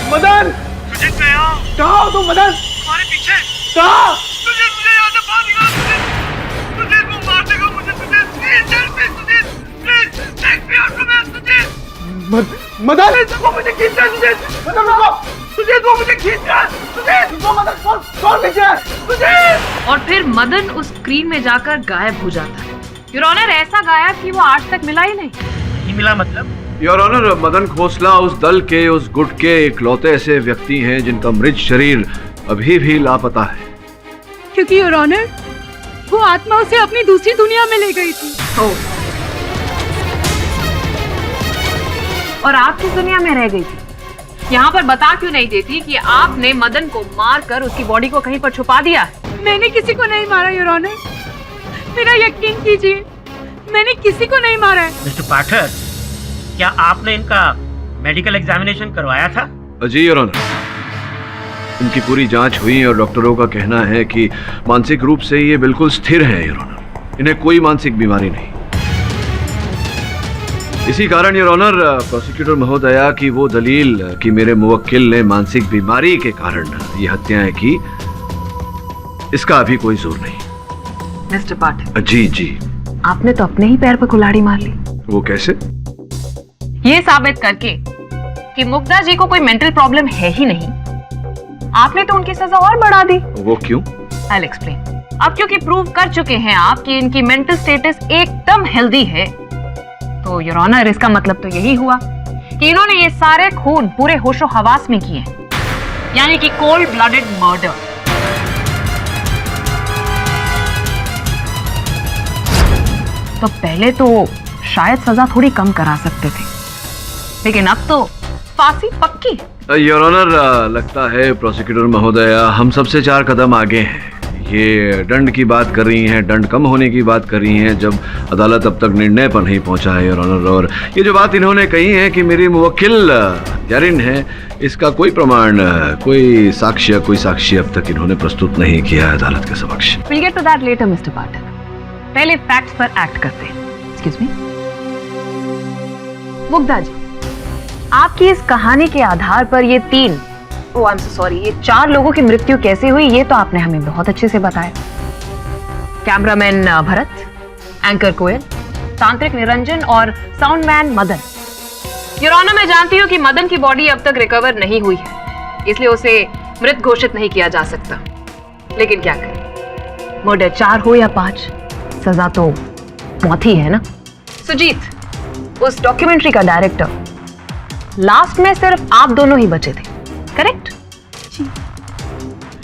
मदन, सुजीत कहाँ हो तुम? मदन, तुम्हारे पीछे। कहाँ? सुजीत, मुझे यहाँ से बाहर निकाल। सुजीत, वो मार देगा मुझे। Sujit, please help me. Sujit, please take me out from here. Sujit, Madan, वो मुझे खींच रहा है। सुजीत, मदन रुको। सुजीत, वो मुझे खींच रहा है। सुजीत, वो मदन कौन खींच रहा है? सुजीत। और फिर मदन उस स्क्रीन में जाकर गायब हो जाता है। योर ऑनर, ऐसा गायब कि वो आज तक मिला ही नहीं मिला मतलब? योर ऑनर, मदन खोसला उस दल के, उस गुट के इकलौते ऐसे व्यक्ति हैं जिनका मृत शरीर अभी भी लापता है। क्योंकि योर ऑनर, वो आत्मा उसे अपनी दूसरी दुनिया में ले गई थी। और आप किस दुनिया में रह गई थी? यहाँ पर बता क्यों नहीं देती कि आपने मदन को मारकर उसकी बॉडी को कहीं पर छुपा दिया? मैंने किसी को नहीं मारा योर ऑनर, मेरा यकीन कीजिए, मैंने किसी को नहीं मारा है। मिस्टर पाठक, क्या आपने इनका मेडिकल एग्जामिनेशन करवाया था? जी योर ऑनर, इनकी पूरी जांच हुई और डॉक्टरों का कहना है कि मानसिक रूप से ये बिल्कुल स्थिर हैं योर ऑनर। इन्हें कोई मानसिक बीमारी नहीं। इसी कारण योर ऑनर, प्रोसिक्यूटर महोदया की वो दलील कि मेरे मुवक्किल ने मानसिक बीमारी के कारण ये हत्याएं की, इसका अभी कोई जोर नहीं। मिस्टर पाठक, जी, आपने तो अपने ही पैर पर कुल्हाड़ी मार ली। वो कैसे? ये साबित करके कि मुग्धा जी को कोई मेंटल प्रॉब्लम है ही नहीं, आपने तो उनकी सजा और बढ़ा दी। वो क्यों? I'll explain. अब क्योंकि प्रूव कर चुके हैं आप कि इनकी मेंटल स्टेटस एकदम हेल्दी है, तो योर ऑनर, इसका मतलब तो यही हुआ कि इन्होंने ये सारे खून पूरे होशो हवास में किए, यानी कि कोल्ड ब्लडेड मर्डर। तो पहले तो शायद सजा थोड़ी कम करा सकते थे, लेकिन अब तो फांसी पक्की। योर ऑनर, लगता है प्रोसिक्यूटर महोदय हम सबसे 4 कदम आगे हैं। ये दंड की बात कर रही हैं, दंड कम होने की बात कर रही हैं, जब अदालत अब तक निर्णय पर नहीं पहुंचा है योर ऑनर। और ये जो बात इन्होंने कही है कि मेरी मुवक्किल यारिन है, इसका कोई प्रमाण, कोई साक्ष्य अब तक इन्होंने प्रस्तुत नहीं किया है अदालत के समक्ष। We'll get to that later, Mr. पाठक। पहले फैक्ट्स पर एक्ट करते हैं। Excuse me? मुग्धा जी, आपकी इस कहानी के आधार पर ये 4 लोगों की मृत्यु कैसे हुई, ये तो आपने हमें बहुत अच्छे से बताया। कैमरामैन भरत, एंकर कोयल, तांत्रिक निरंजन और साउंडमैन मदन। योर ऑनर, मैं जानती हूँ कि मदन की बॉडी अब तक रिकवर नहीं हुई है, इसलिए उसे मृत घोषित नहीं किया जा सकता। लेकिन क्या करें, मर्डर 4 हो या 5, सजा तो मौत ही है ना। सुजीत, उस डॉक्यूमेंट्री का डायरेक्टर, लास्ट में सिर्फ आप दोनों ही बचे थे, करेक्ट? जी।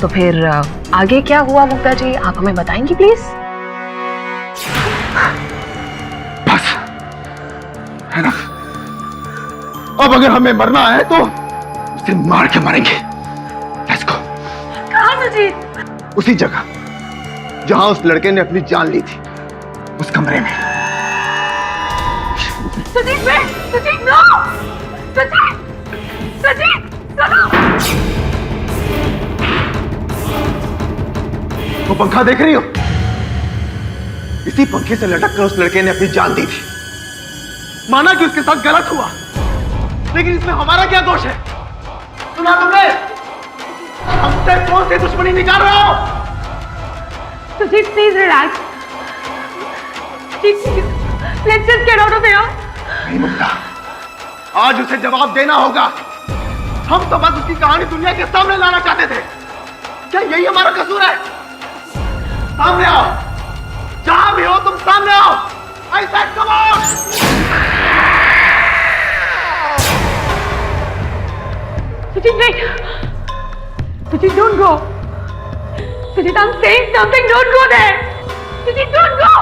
तो फिर आगे क्या हुआ मुग्धा जी, आप हमें बताएंगी प्लीज? बस है ना, अब अगर हमें मरना है तो उसे मार के मरेंगे। Let's go. कहाँ सुजीत? उसी जगह जहां उस लड़के ने अपनी जान ली थी, उस कमरे में। सुजीत नो! सुजीत सुनो! वो पंखा देख रही हो? इसी पंखे से लटक कर उस लड़के ने अपनी जान दी थी। माना कि उसके साथ गलत हुआ, लेकिन इसमें हमारा क्या दोष है? सुना तुमने? हमसे कौन सी दुश्मनी निकाल रहे हो? Sujit, please relax. Let's just get out of here. नहीं मुग्धा, आज उसे जवाब देना होगा। हम तो बस उसकी कहानी दुनिया के सामने लाना चाहते थे। क्या यही हमारा कसूर है? सामने आओ, जहां भी हो तुम सामने आओ। I said come on! Sujit, wait. Sujit, don't go. Sujit, I'm saying something. Don't go there. Sujit, don't go.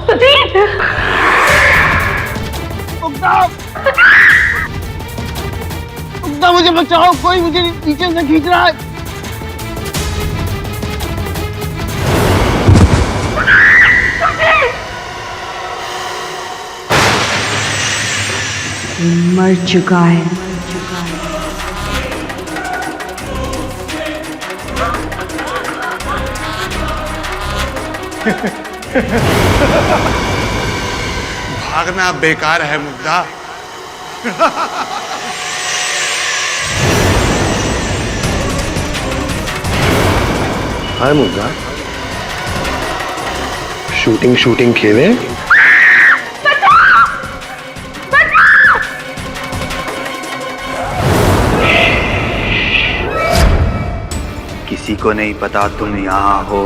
Sujit! Mugdha, मुझे बचाओ, कोई मुझे नीचे से खींच रहा है। मर चुका है। भागना बेकार है मुग्धा। हाय मुग्धा, शूटिंग खेले। किसी को नहीं पता तुम यहाँ हो।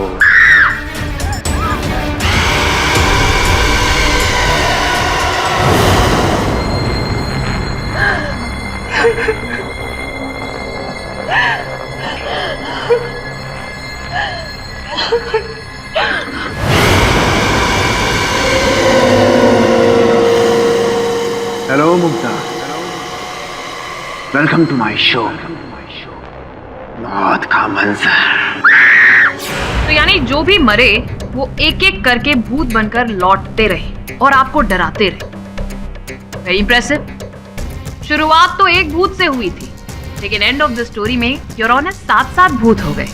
Hello Mugdha, welcome to my show. मौत का मंजर। तो यानी जो भी मरे वो एक एक करके भूत बनकर लौटते रहे और आपको डराते रहे। Very impressive. शुरुआत तो एक भूत से हुई थी, लेकिन एंड ऑफ द स्टोरी में योर ऑनर 7 भूत हो गए।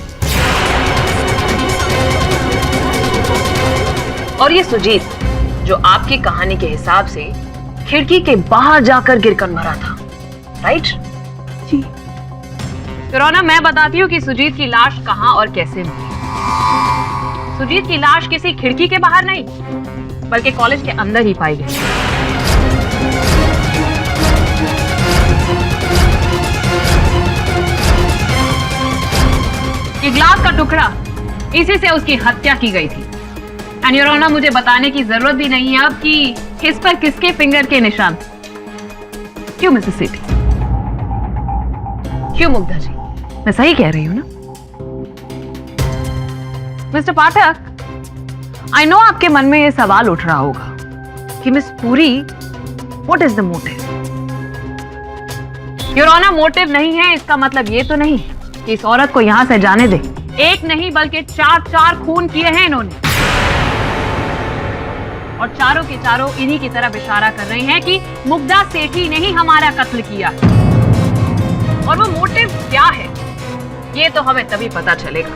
और ये सुजीत, जो आपकी कहानी के हिसाब से खिड़की के बाहर जाकर गिरकर मरा था, राइट? जी। योर ऑनर, मैं बताती हूँ कि सुजीत की लाश कहाँ और कैसे मिली। सुजीत की लाश किसी खिड़की के बाहर नहीं, बल्कि कॉलेज के अंदर ही पाई गई। ये ग्लास का टुकड़ा, इसी से उसकी हत्या की गई थी। एंड योर ऑनर, मुझे बताने की जरूरत भी नहीं है अब कि किस पर किसके फिंगर के निशान थे। क्यों मिसेस सेठी? क्यों मुग्धा जी? मैं सही कह रही हूं ना? मिस्टर पाठक, आई नो आपके मन में यह सवाल उठ रहा होगा कि miss Puri, what is the motive? Your honour, motive नहीं है इसका मतलब ये तो नहीं कि इस औरत को यहां से जाने दे। एक नहीं बल्कि चार खून किए हैं इन्होंने, और चारों के चारों इन्हीं की तरफ इशारा कर रहे हैं कि मुग्धा सेठी ने ही हमारा कत्ल किया। और वो मोटिव क्या है ये तो हमें तभी पता चलेगा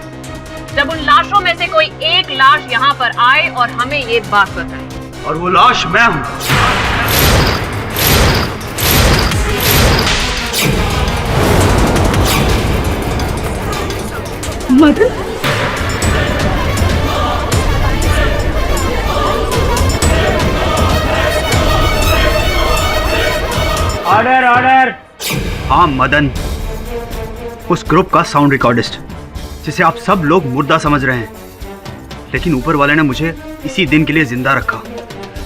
जब उन लाशों में से कोई एक लाश यहाँ पर आए और हमें ये बात बताए। और वो लाश मैं हूं। Madan, order order. हाँ मदन, उस ग्रुप का साउंड रिकॉर्डिस्ट जिसे आप सब लोग मुर्दा समझ रहे हैं, लेकिन ऊपर वाले ने मुझे इसी दिन के लिए जिंदा रखा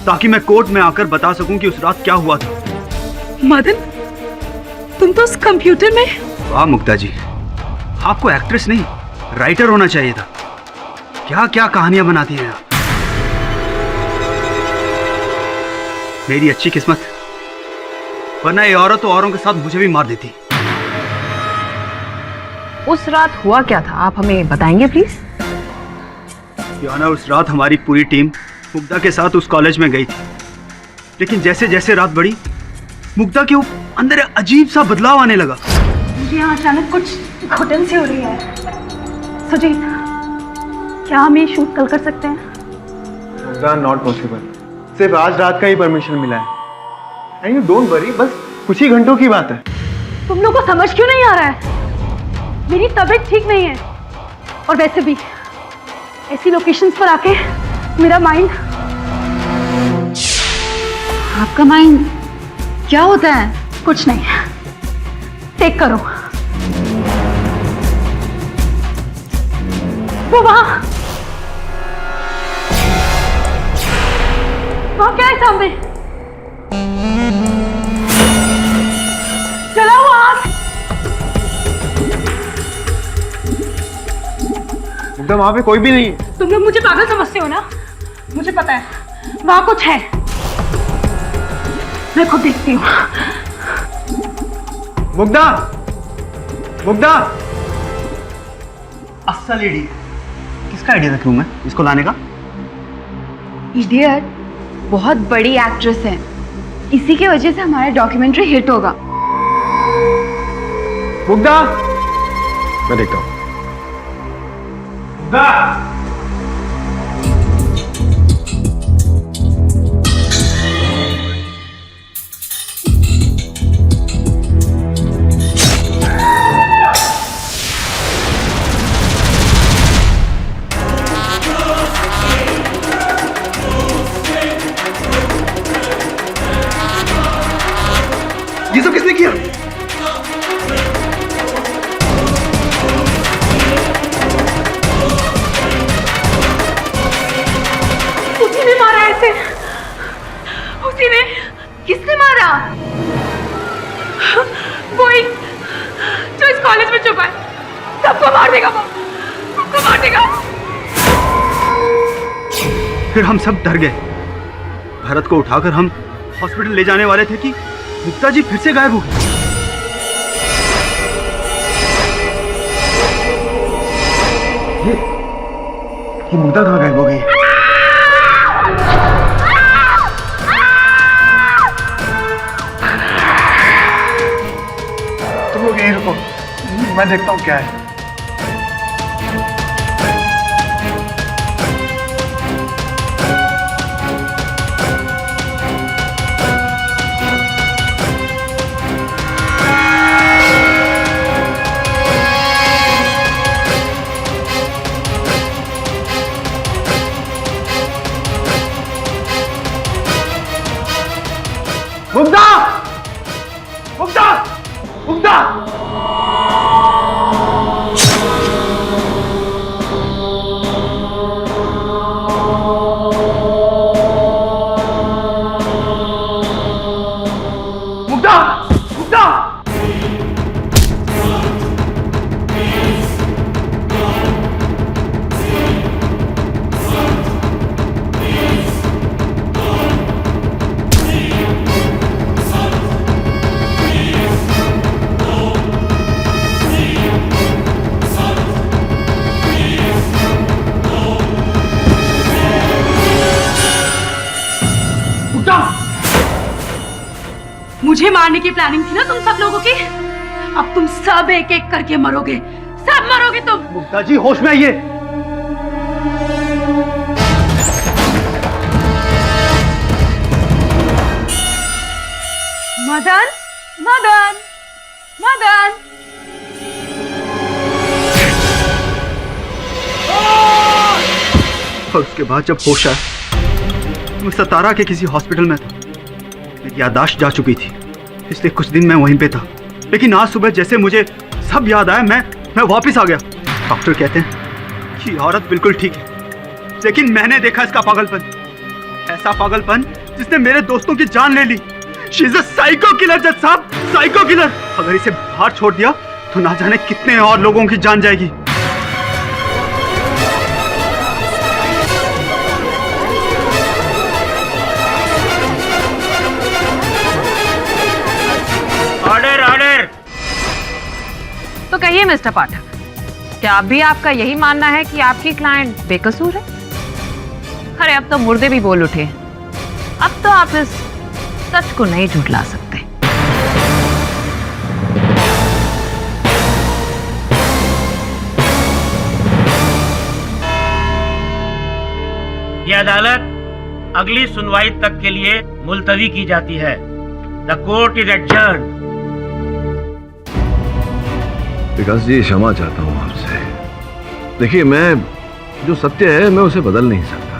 ताकि मैं कोर्ट में आकर बता सकूं कि उस रात क्या हुआ था। मदन, तुम तो उस कंप्यूटर में। वाह मुग्धा जी, आपको एक्ट्रेस नहीं राइटर होना चाहिए था। क्या क्या कहानियां बनाती हैं आप। मेरी अच्छी किस्मत, वरना ये औरत तो औरों के साथ मुझे भी मार देती। उस रात हुआ क्या था, आप हमें बताएंगे प्लीज? याना, उस रात हमारी पूरी टीम मुग्धा के साथ उस कॉलेज में गई थी, लेकिन जैसे जैसे रात बढ़ी मुग्धा के अंदर अजीब सा बदलाव आने लगा। मुझे यहाँ अचानक कुछ घुटन सी हो रही है। सुजीत, क्या हम ये शूट कल कर सकते हैं? Mugdha, not possible. सिर्फ आज रात का ही परमिशन मिला है। एंड यू डोंट वरी, बस कुछ ही घंटों की बात है। तुम लोगों को समझ क्यों नहीं आ रहा है? मेरी तबीयत ठीक नहीं है, और वैसे भी ऐसी लोकेशंस पर आके मेरा माइंड। आपका माइंड क्या होता है? कुछ नहीं, टेक करो। वो वहां क्या है सामने? चला हुआ आग। मुग्धा, वहां पे कोई भी नहीं है। तुम लोग मुझे पागल समझते हो ना? मुझे पता है वहां कुछ है, मैं खुद देखती हूँ। मुग्धा, मुग्धा, अस्सल इडियट। किसका आइडिया था क्यों मैं इसको लाने का? इडियट बहुत बड़ी एक्ट्रेस है, इसी की वजह से हमारा डॉक्यूमेंट्री हिट होगा। मुग्धा, मैं देखता हूँ। मुग्धा, ये सब किसने किया? उसी ने मारा ऐसे, उसी ने। किसने मारा? वही जो इस कॉलेज में छुपा है। सबको मार देगा वो, सबको मार देगा। फिर हम सब डर गए। भरत को उठाकर हम हॉस्पिटल ले जाने वाले थे कि मुग्धा जी फिर से गायब हो गई। ये मुग्धा कहाँ गायब हो गई? तुम लोग यहीं रुको, मैं देखता हूँ क्या है। मुग्धा! मुग्धा! मुग्धा! मारने की प्लानिंग थी ना तुम सब लोगों की। अब तुम सब एक एक करके मरोगे, सब मरोगे तुम। मुग्धा जी होश में आइए। मदन, मदन, मदन। और उसके बाद जब होश आया, मैं सतारा के किसी हॉस्पिटल में था। मेरी याददाश्त जा चुकी थी, इसलिए कुछ दिन मैं वहीं पे था। लेकिन आज सुबह जैसे मुझे सब याद आया, मैं वापस आ गया। डॉक्टर कहते हैं कि औरत बिल्कुल ठीक है, लेकिन मैंने देखा इसका पागलपन, ऐसा पागलपन जिसने मेरे दोस्तों की जान ले ली। She is a psycho killer जज साहब, साइको किलर। अगर इसे बाहर छोड़ दिया तो ना जाने कितने और लोगों की जान जाएगी। Order order. तो कहिए मिस्टर पाठक, क्या अभी आपका यही मानना है कि आपकी क्लाइंट बेकसूर है? अरे अब तो मुर्दे भी बोल उठे। अब तो आप इस सच को नहीं झुठला सकते। यह अदालत अगली सुनवाई तक के लिए मुलतवी की जाती है। The court is adjourned. Vikas ji, क्षमा चाहता हूं आपसे। देखिए, मैं जो सत्य है मैं उसे बदल नहीं सकता।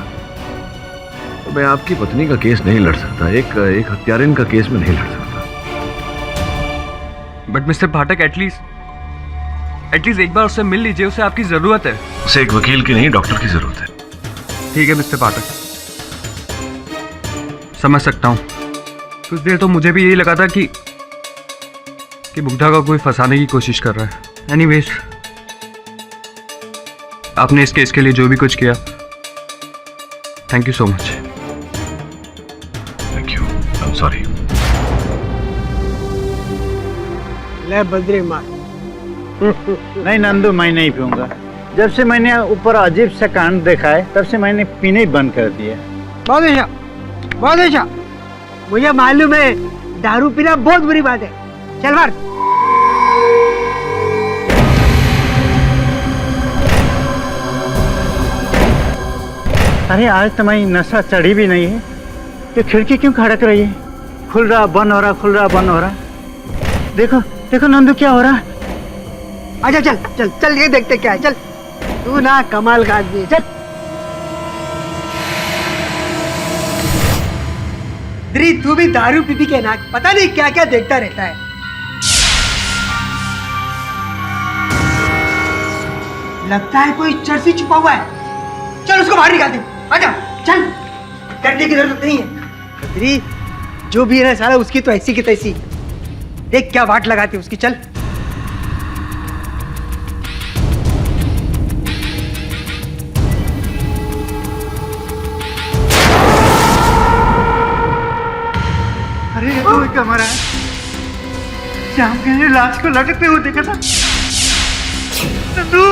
तो मैं आपकी पत्नी का केस नहीं लड़ सकता, एक हत्यारिन का केस में नहीं लड़ सकता। बट मिस्टर पाठक, एटलीस्ट एक बार उससे मिल लीजिए, उसे आपकी जरूरत है। उसे एक वकील की नहीं, डॉक्टर की जरूरत है। ठीक है मिस्टर पाठक, समझ सकता हूँ। कुछ देर तो मुझे भी यही लगा था कि मुग्धा का कोई फंसाने की कोशिश कर रहा है। एनीवेज, आपने इस केस के लिए जो भी कुछ किया, thank you so much. Thank you, I am sorry. ले बद्री मार। नहीं नंदू, मैं नहीं पीऊंगा। जब से मैंने ऊपर अजीब सा कांड देखा है, तब से मैंने पीने ही बंद कर दिया। बहुत अच्छा, बहुत अच्छा। मुझे मालूम है दारू पीना बहुत बुरी बात है। चल मार। अरे आज तो मैं नशा चढ़ी भी नहीं है, ये खिड़की क्यों खड़क रही है? खुल रहा बंद हो रहा, खुल रहा बंद हो रहा। देखो देखो नंदू, क्या हो रहा है? अच्छा चल चल चल, ये देखते क्या है। चल तू ना कमाल का आदमी है, चल। तू भी दारू पी के ना पता नहीं क्या क्या देखता रहता है। लगता है कोई चर्सी छुपा हुआ है। चल उसको बाहर निकाल दे। आजा चल, डरने की जरूरत नहीं है। बद्री, जो भी है ना साला, उसकी तो ऐसी की तैसी। देख क्या वाट लगाती उसकी। चल अरे ये तो क्या मरा है? श्याम के लाश को लटकते हुए देखा था। नंदू,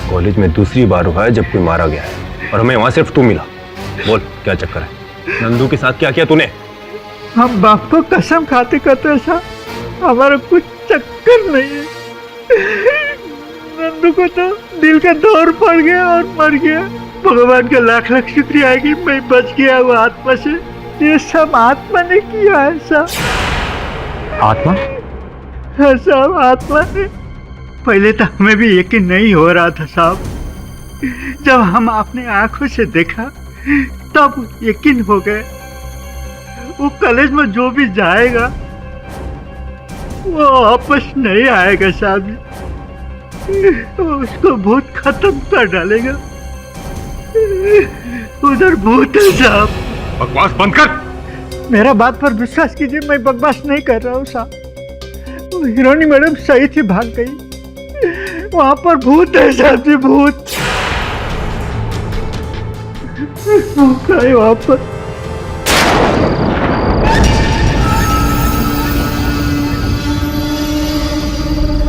कॉलेज में दूसरी बार हुआ है जब कोई मारा गया है और हमें वहां सिर्फ तू मिला। बोल क्या चक्कर है? नंदू के साथ क्या किया तूने? हम बाप को कसम खाते कहते ऐसा हमारा कुछ चक्कर नहीं है। नंदू को तो दिल का दौर पड़ गया और मर गया। भगवान का लाख लाख शुक्रिया है कि मैं बच गया वो आत्मा से। ये सब आत्मा ने किया है। सब आत्मा? सब आत्मा ने। पहले तो हमें भी यकीन नहीं हो रहा था साहब, जब हम अपने आंखों से देखा तब यकीन हो गए। वो कॉलेज में जो भी जाएगा वो वापस नहीं आएगा साहब। उसको बहुत खत्म कर डालेगा। उधर भूत है साहब। बकवास बंद कर। मेरा बात पर विश्वास कीजिए, मैं बकवास नहीं कर रहा हूँ साहब। वो हिरोनी मैडम सही थी, भाग गई। वहां पर भूत है साहब जी, भूत है वहां पर।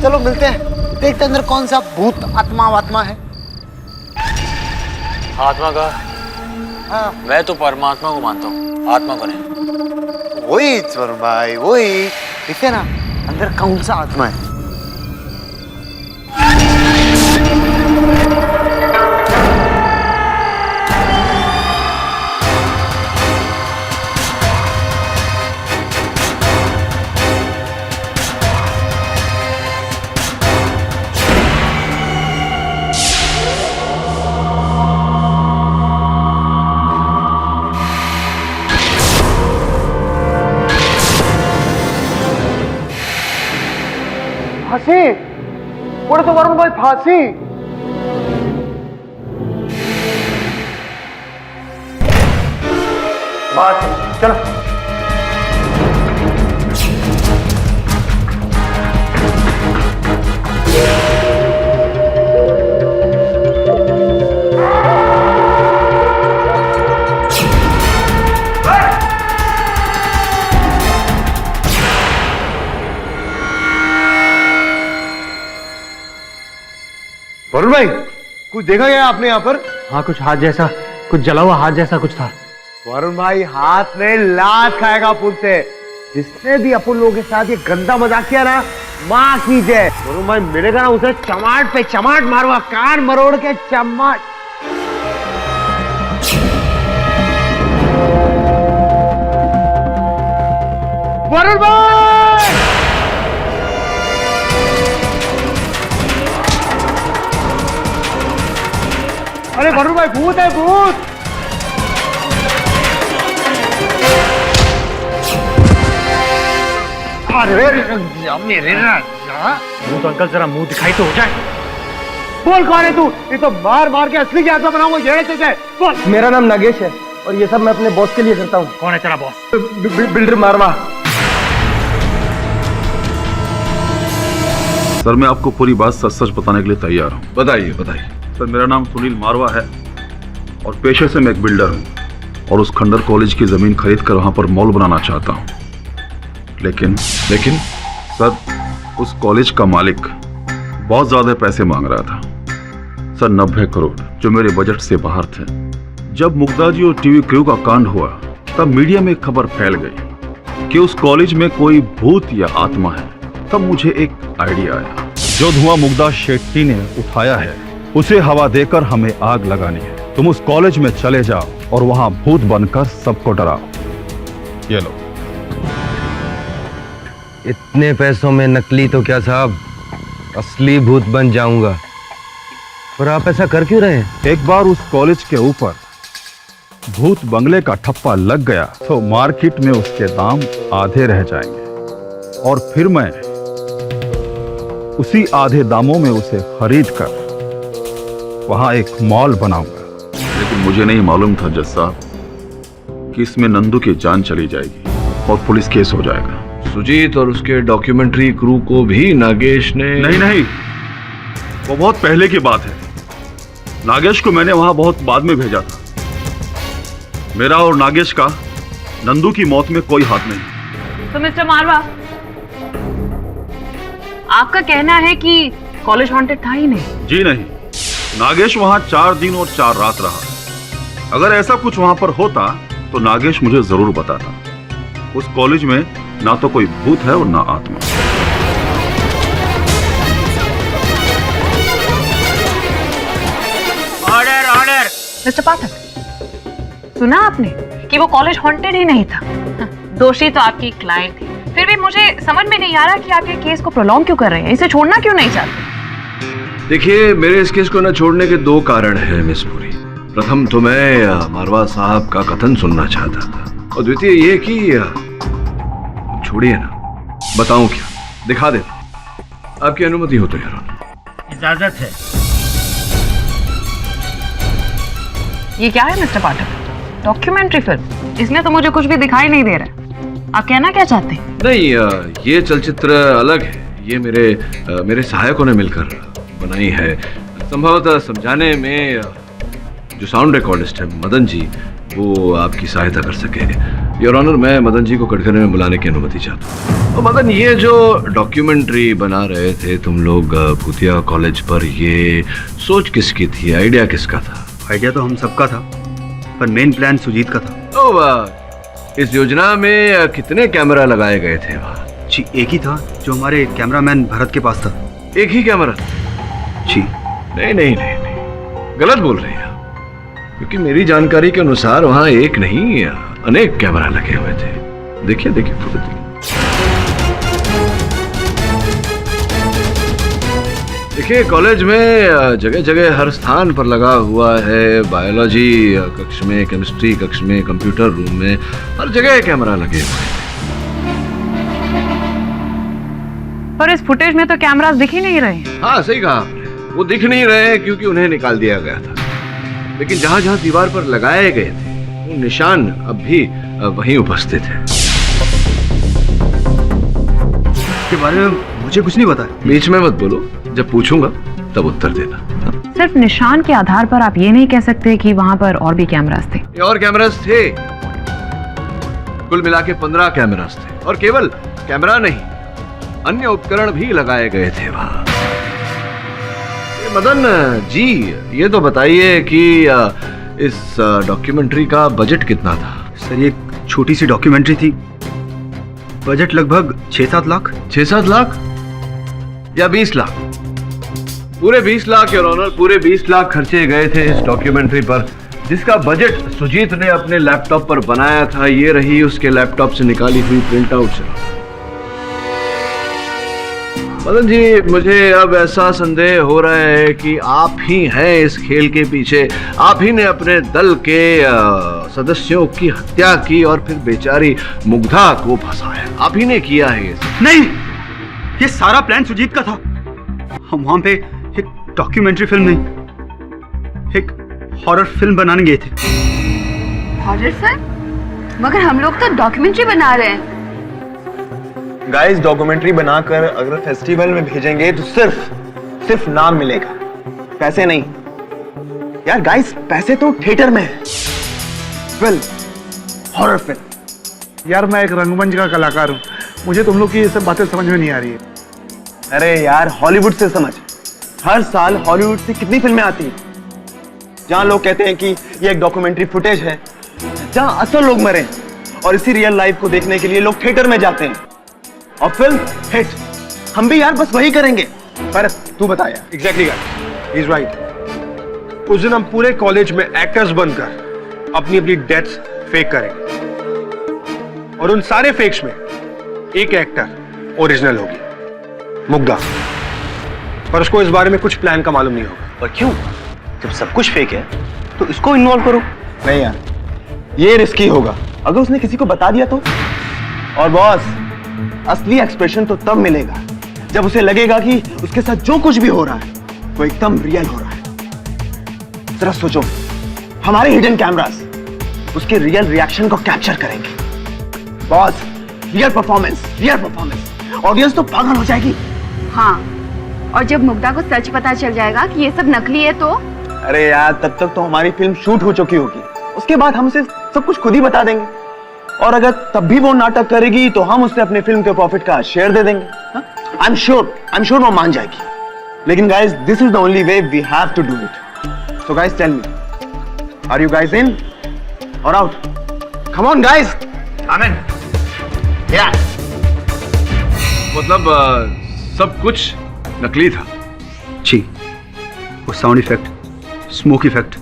चलो मिलते हैं, देखते अंदर कौन सा भूत आत्मा है। आत्मा का? हाँ मैं तो परमात्मा को मानता हूँ, आत्मा को नहीं। वही स्वर्ण भाई, वही देखते ना अंदर कौन सा आत्मा है। फांसी, बोले तो वरुण भाई फांसी। बात चलो। वरुण भाई, कुछ देखा गया आपने यहाँ पर? हाँ, कुछ हाथ जैसा, कुछ जला हुआ हाथ जैसा कुछ था। वरुण भाई, हाथ में लात खाएगा अपन से। जिसने भी अपन लोगों के साथ ये गंदा मजाक किया ना, माँ कीजिए। वरुण भाई मिलेगा ना, उसे चमाट पे चमाट मारूंगा, कान मरोड़ के चमाट। वरुण भाई! अरे वरुण भाई, भूत है, भूत। अरे मेरे राजा, मुंह तो अंकल जरा मुंह दिखाई तो हो जाए। बोल कौन है तू? ये तो मार मार के असली की आत्मा बनाऊंगा। ये चीज़ बोल। मेरा नाम नागेश है और ये सब मैं अपने बॉस के लिए करता हूँ। कौन है तेरा बॉस? बिल्डर मारवा। सर, मैं आपको पूरी बात सच सच बताने के लिए तैयार हूँ। बताइए बताइए। सर, मेरा नाम सुनील मारवा है और पेशे से मैं एक बिल्डर हूँ और उस खंडर कॉलेज की जमीन खरीद कर वहां पर मॉल बनाना चाहता हूँ। लेकिन सर, उस कॉलेज का मालिक बहुत ज्यादा पैसे मांग रहा था सर, 90 करोड़, जो मेरे बजट से बाहर थे। जब मुग्धा जी और टीवी क्रू का कांड हुआ तब मीडिया में खबर फैल गई कि उस कॉलेज में कोई भूत या आत्मा है। तब मुझे एक आइडिया आया, जो धुआं मुग्धा शेट्टी ने उठाया है उसे हवा देकर हमें आग लगानी है। तुम उस कॉलेज में चले जाओ और वहां भूत बनकर सबको डराओ। ये लो। इतने पैसों में नकली तो क्या साहब, असली भूत बन जाऊंगा। पर आप ऐसा कर क्यों रहे हैं? एक बार उस कॉलेज के ऊपर भूत बंगले का ठप्पा लग गया तो मार्केट में उसके दाम आधे रह जाएंगे और फिर मैं उसी आधे दामों में उसे खरीद कर वहां एक मॉल बनाऊंगा। लेकिन मुझे नहीं मालूम था जज साहब कि इसमें नंदू की जान चली जाएगी और पुलिस केस हो जाएगा। सुजीत और उसके डॉक्यूमेंट्री क्रू को भी नागेश ने... नहीं, वो बहुत पहले की बात है। नागेश को मैंने वहां बहुत बाद में भेजा था। मेरा और नागेश का नंदू की मौत में कोई हाथ नहीं। तो मिस्टर मारवा, आपका कहना है कि कॉलेज हॉन्टेड था ही नहीं? जी नहीं, नागेश वहां 4 दिन और 4 रात रहा। अगर ऐसा कुछ वहां पर होता तो नागेश मुझे जरूर बताता। उस कॉलेज में ना तो कोई भूत है और ना आत्मा। ऑर्डर। मिस्टर पाठक, सुना आपने कि वो कॉलेज हॉन्टेड ही नहीं था? दोषी तो आपकी क्लाइंट थी। फिर भी मुझे समझ में नहीं आ रहा कि आप ये केस को प्रोलॉन्ग क्यों कर रहे हैं, इसे छोड़ना क्यों नहीं चाहते? देखिए, मेरे इस केस को न छोड़ने के 2 कारण हैं मिस पुरी। प्रथम तो मैं मारवा साहब का कथन सुनना चाहता था और द्वितीय ये कि छोड़िए ना, बताऊं क्या, दिखा देता। आपकी अनुमति हो तो यार। इजाजत है। ये क्या है मिस्टर पाठक? Documentary film? इसमें तो मुझे कुछ भी दिखाई नहीं दे रहा है। आप कहना क्या चाहते हैं? नहीं, ये चलचित्र अलग है। ये मेरे सहायकों ने मिलकर बनाई है। संभवतः समझाने में जो साउंड रिकॉर्डिस्ट है मदन जी, वो आपकी सहायता कर सके। योर ऑनर, मैं मदन जी को कटघरे में बुलाने की अनुमति चाहता हूँ। तो मदन, ये जो डॉक्यूमेंट्री बना रहे थे तुम लोग भूतिया कॉलेज पर, ये सोच किसकी थी? आइडिया किसका था? आइडिया तो हम सबका था, पर मेन प्लान सुजीत का था। ओ वाह, इस योजना में कितने कैमरा लगाए गए थे वहाँ? जी, एक ही था जो हमारे कैमरामैन भरत के पास था। एक ही कैमरा? जी। नहीं, गलत बोल रहे हैं आप, क्योंकि मेरी जानकारी के अनुसार वहाँ एक नहीं अनेक कैमरा लगे हुए थे। देखिए फोटो देखिए, कॉलेज में जगह जगह हर स्थान पर लगा हुआ है। बायोलॉजी कक्ष में, केमिस्ट्री कक्ष में, कंप्यूटर रूम में, हर जगह कैमरा लगे हुए हैं। पर इस फुटेज में तो कैमरास दिख ही नहीं रहे। हाँ, सही कहा आपने, वो दिख नहीं रहे क्योंकि उन्हें निकाल दिया गया था। लेकिन जहां जहां दीवार पर लगाए गए थे वो निशान अब भी वहीं उपस्थित है। इसके बारे में मुझे कुछ नहीं पता। बीच में मत बोलो, जब पूछूंगा तब उत्तर देना। सिर्फ निशान के आधार पर आप ये नहीं कह सकते कि वहाँ पर और भी कैमरास थे? और कैमरास थे, कुल मिला के 15 कैमरास थे। और केवल कैमरा नहीं, अन्य उपकरण भी लगाए गए थे वहाँ। मदन जी, ये तो बताइए कि इस डॉक्यूमेंट्री का बजट कितना था? सर, ये छोटी सी डॉक्यूमेंट्री थी, बजट लगभग 6-7 लाख। 6-7 लाख या 20 लाख? पूरे 20 लाख योर ऑनर, पूरे 20 लाख खर्चे गए थे इस डॉक्यूमेंट्री पर, जिसका बजट सुजीत ने अपने लैपटॉप पर बनाया था। ये रही उसके लैपटॉप से निकाली हुई प्रिंट आउट से। मदन जी, मुझे अब ऐसा संदेह हो रहा है कि आप ही हैं इस खेल के पीछे। आप ही ने अपने दल के सदस्यों की हत्या की और फिर बेचारी मुग्धा को फंसाया। आप ही ने किया है ये। नहीं, ये सारा प्लान सुजीत का था। हम वहां पे एक डॉक्यूमेंट्री फिल्म नहीं, एक हॉरर फिल्म बनाने गए थे। Horror film? मगर हम लोग तो डॉक्यूमेंट्री बना रहे हैं। गाइस, डॉक्यूमेंट्री बनाकर अगर फेस्टिवल में भेजेंगे तो सिर्फ नाम मिलेगा, पैसे नहीं। यार गाइस, पैसे तो थिएटर में है। Film, horror film. यार, मैं एक रंगमंच का कलाकार हूँ, मुझे तुम लोग की ये सब बातें समझ में नहीं आ रही है। अरे यार, हॉलीवुड से समझ। हर साल हॉलीवुड से कितनी फिल्में आती हैं जहां लोग कहते हैं कि ये एक डॉक्यूमेंट्री फुटेज है, जहां असल लोग मरे, और इसी रियल लाइफ को देखने के लिए लोग थिएटर में जाते हैं और फिल्म हिट। हम भी यार बस वही करेंगे। पर तू बता यार। Exactly guys, he is right. उस दिन हम पूरे कॉलेज में एक्टर्स बनकर अपनी अपनी डेथ्स फेक करेंगे, और उन सारे फेक्स में एक एक्टर ओरिजिनल होगी, मुग्धा। पर उसको इस बारे में कुछ प्लान का मालूम नहीं होगा। पर क्यों? जब सब कुछ फेक है तो इसको इन्वॉल्व करो। नहीं यार, ये रिस्की होगा। अगर उसने किसी को बता दिया तो? और बॉस, असली एक्सप्रेशन तो तब मिलेगा जब उसे लगेगा कि उसके साथ जो कुछ भी हो रहा है वो एकदम रियल हो रहा है। जरा सोचो, हमारे हिडन कैमरास उसके रियल रिएक्शन को कैप्चर करेंगे। Boss, real performance. ऑडियंस तो पागल हो जाएगी। हाँ, और जब मुग्धा को सच पता चल जाएगा कि ये सब नकली है तो? अरे यार, तब तक तो हमारी फिल्म शूट हो चुकी होगी। उसके बाद हम उसे सब कुछ खुद ही बता देंगे, और अगर तब भी वो नाटक करेगी तो हम उसे अपने फिल्म के प्रॉफिट का शेयर दे देंगे। आई एम श्योर वो मान जाएगी। लेकिन guys, this is the only way we have to do it. So guys, tell me, are you guys in or out? Come on guys. Amen. या मतलब सब कुछ नकली था? जी, वो साउंड इफेक्ट, स्मोक इफेक्ट,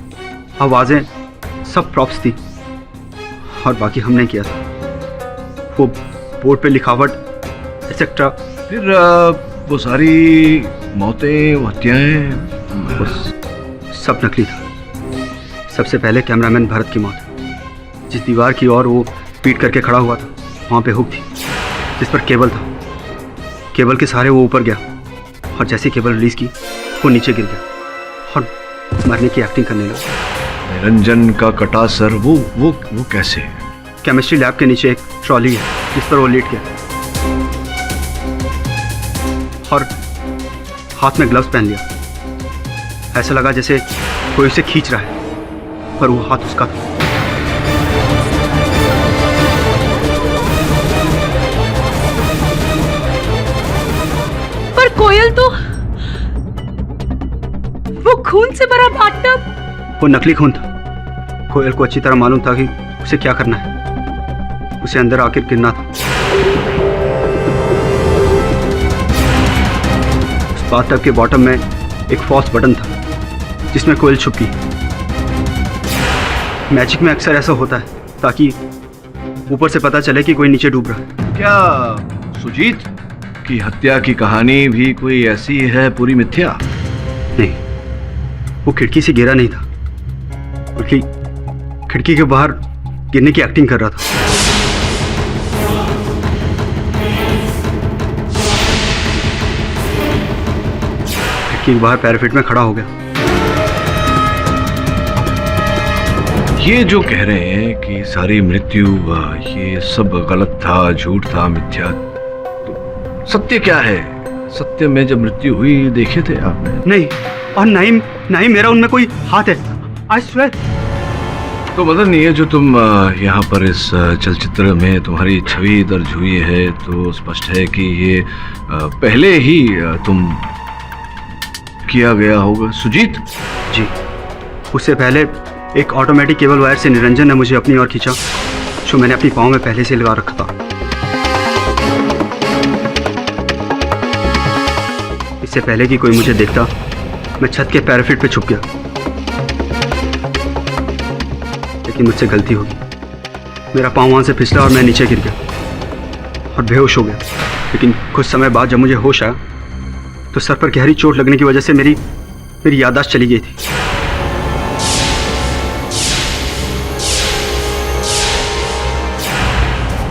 आवाजें सब प्रॉप्स थी, और बाकी हमने किया था। वो बोर्ड पे लिखावट एक्सेट्रा। फिर वो सारी मौतें, हत्याएं, वो सब नकली था। सबसे पहले कैमरामैन भरत की मौत। जिस दीवार की ओर वो पीट करके खड़ा हुआ था, वहाँ पे हुक थी जिस पर केबल था। केबल के सहारे वो ऊपर गया, और जैसे केबल रिलीज की वो नीचे गिर गया और मरने की एक्टिंग करने लगा। निरंजन का कटा सर वो कैसे? केमिस्ट्री लैब के नीचे एक ट्रॉली है जिस पर वो लेट गया और हाथ में ग्लव्स पहन लिया। ऐसा लगा जैसे कोई उसे खींच रहा है, पर वो हाथ उसका था। पर कोयल तो वो खून से भरा बाथटब। वो नकली खून था। कोयल को अच्छी तरह मालूम था कि उसे क्या करना है। उसे अंदर आकर गिरना था। उस बाथटब के बॉटम में एक फॉल्स बटन था जिसमें कोयल छुप गई। मैजिक में अक्सर ऐसा होता है ताकि ऊपर से पता चले कि कोई नीचे डूब रहा है। क्या सुजीत की हत्या की कहानी भी कोई ऐसी है पूरी मिथ्या? नहीं, वो खिड़की से गिरा नहीं था, बल्कि खिड़की के बाहर गिरने की एक्टिंग कर रहा था। खिड़की के बाहर पैराफिट में खड़ा हो गया। ये जो कह रहे हैं कि सारी मृत्यु ये सब गलत था, झूठ था, मिथ्या, तो सत्य क्या है? सत्य में जब मृत्यु हुई देखे थे आपने? नहीं, और नहीं मेरा उनमें कोई हाथ है। I swear. तो मदन, ये जो तुम यहाँ पर इस चलचित्र में तुम्हारी छवि दर्ज हुई है तो स्पष्ट है कि ये पहले ही तुम किया गया होगा। सुजीत जी, उससे पहले एक ऑटोमेटिक केबल वायर से निरंजन ने मुझे अपनी ओर खींचा, जो मैंने अपनी पाँव में पहले से लगा रखा था। इससे पहले कि कोई मुझे देखता, मैं छत के पैराफिट पे छुप गया। लेकिन मुझसे गलती होगी। मेरा पाँव वहाँ से फिसला और मैं नीचे गिर गया और बेहोश हो गया। लेकिन कुछ समय बाद जब मुझे होश आया तो सर पर गहरी चोट लगने की वजह से मेरी याददाश्त चली गई थी।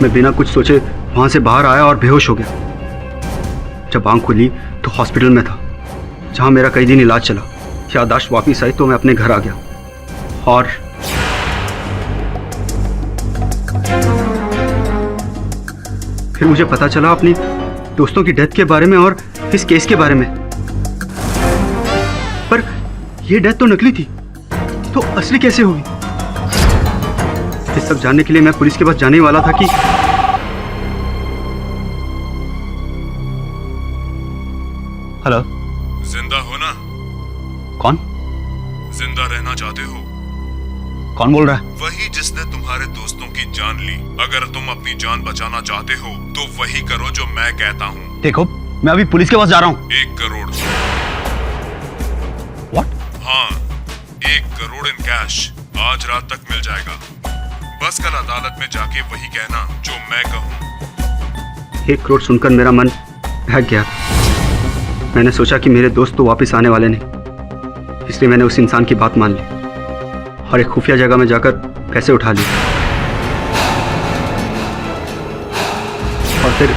मैं बिना कुछ सोचे वहां से बाहर आया और बेहोश हो गया। जब आंख खुली तो हॉस्पिटल में था, जहां मेरा कई दिन इलाज चला। याददाश्त वापस आई तो मैं अपने घर आ गया और फिर मुझे पता चला अपनी दोस्तों की डेथ के बारे में और इस केस के बारे में। पर यह डेथ तो नकली थी, तो असली कैसे हुई? ये सब जानने के लिए मैं पुलिस के पास जाने वाला था कि हेलो, जिंदा हो ना? कौन? जिंदा रहना चाहते हो? कौन बोल रहा है? वही जिसने तुम्हारे दोस्तों की जान ली। अगर तुम अपनी जान बचाना चाहते हो तो वही करो जो मैं कहता हूँ। देखो, मैं अभी पुलिस के पास जा रहा हूँ। 1 करोड़। What? हाँ, 1 करोड़ इन कैश आज रात तक मिल जाएगा। बस कल अदालत में जाके वही कहना जो मैं कहूँ। 1 करोड़ सुनकर मेरा मन बहक गया। मैंने सोचा कि मेरे दोस्त तो वापस आने वाले नहीं, इसलिए मैंने उस इंसान की बात मान ली और एक खुफिया जगह में जाकर पैसे उठा लिए और फिर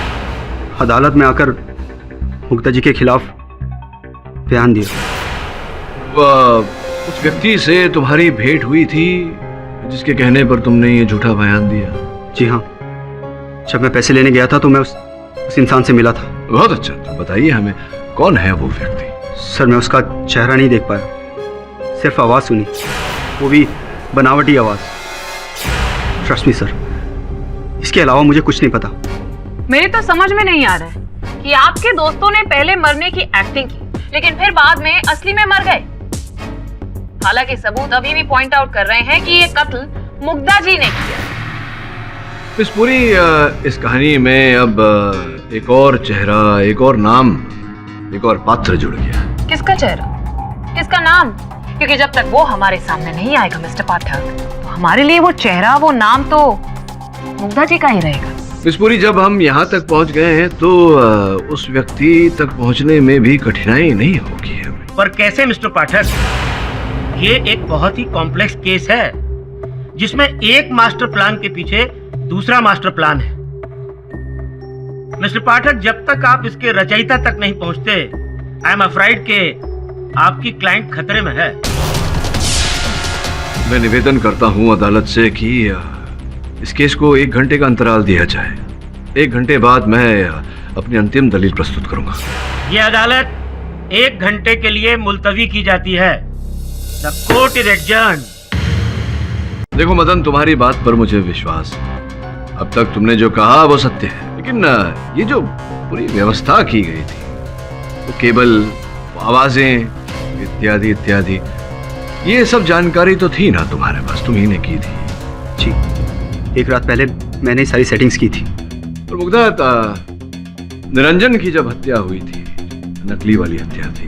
अदालत में आकर मुक्ता जी के खिलाफ बयान दिया। उस व्यक्ति से तुम्हारी भेंट हुई थी जिसके कहने पर तुमने ये झूठा बयान दिया? जी हाँ, जब मैं पैसे लेने गया था तो मैं उस इंसान से मिला था। बहुत अच्छा, तो बताइए हमें कौन है वो व्यक्ति? सर, मैं उसका चेहरा नहीं देख पाया, सिर्फ आवाज़ सुनी, वो भी बनावटी आवाज़। ट्रस्ट मी सर, इसके अलावा मुझे कुछ नहीं पता। मेरे तो समझ में नहीं आ रहा है कि आपके दोस्तों ने पहले मरने की एक्टिंग की लेकिन फिर बाद में असली में मर गए। हालांकि सबूत अभी भी पॉइंट आउट कर रहे हैं कि ये कत्ल मुग्धा जी ने किया। इस पूरी इस कहानी में अब एक और चेहरा, एक और नाम, एक और पात्र जुड़ गया। किसका चेहरा, किसका नाम? क्योंकि जब तक वो हमारे सामने नहीं आएगा मिस्टर पाठक, तो हमारे लिए वो चेहरा, वो नाम तो मुग्धा जी का ही रहेगा। मिसपुरी, जब हम यहाँ तक पहुँच गए हैं तो उस व्यक्ति तक पहुँचने में भी कठिनाई नहीं होगी हमें। पर कैसे मिस्टर पाठक? ये एक बहुत ही कॉम्प्लेक्स केस है जिसमें एक मास्टर प्लान के पीछे दूसरा मास्टर प्लान है। मिस्टर पाठक, जब तक आप इसके रचयिता तक नहीं पहुंचते, आई एम अफ्राइड के आपकी क्लाइंट खतरे में है। मैं निवेदन करता हूं अदालत से कि इस केस को 1 घंटे का अंतराल दिया जाए। 1 घंटे बाद मैं अपनी अंतिम दलील प्रस्तुत करूंगा। ये अदालत 1 घंटे के लिए मुलतवी की जाती है। The court is adjourned. देखो मदन, तुम्हारी बात पर मुझे विश्वास है। अब तक तुमने जो कहा वो सत्य है, लेकिन ये जो पूरी व्यवस्था की गई थी, वो केबल, आवाजें इत्यादि इत्यादि, ये सब जानकारी तो थी ना तुम्हारे पास, तुम ही ने की थी। जी, 1 रात पहले मैंने सारी सेटिंग्स की थी। और मुग्धा, निरंजन की जब हत्या हुई थी, नकली वाली हत्या थी,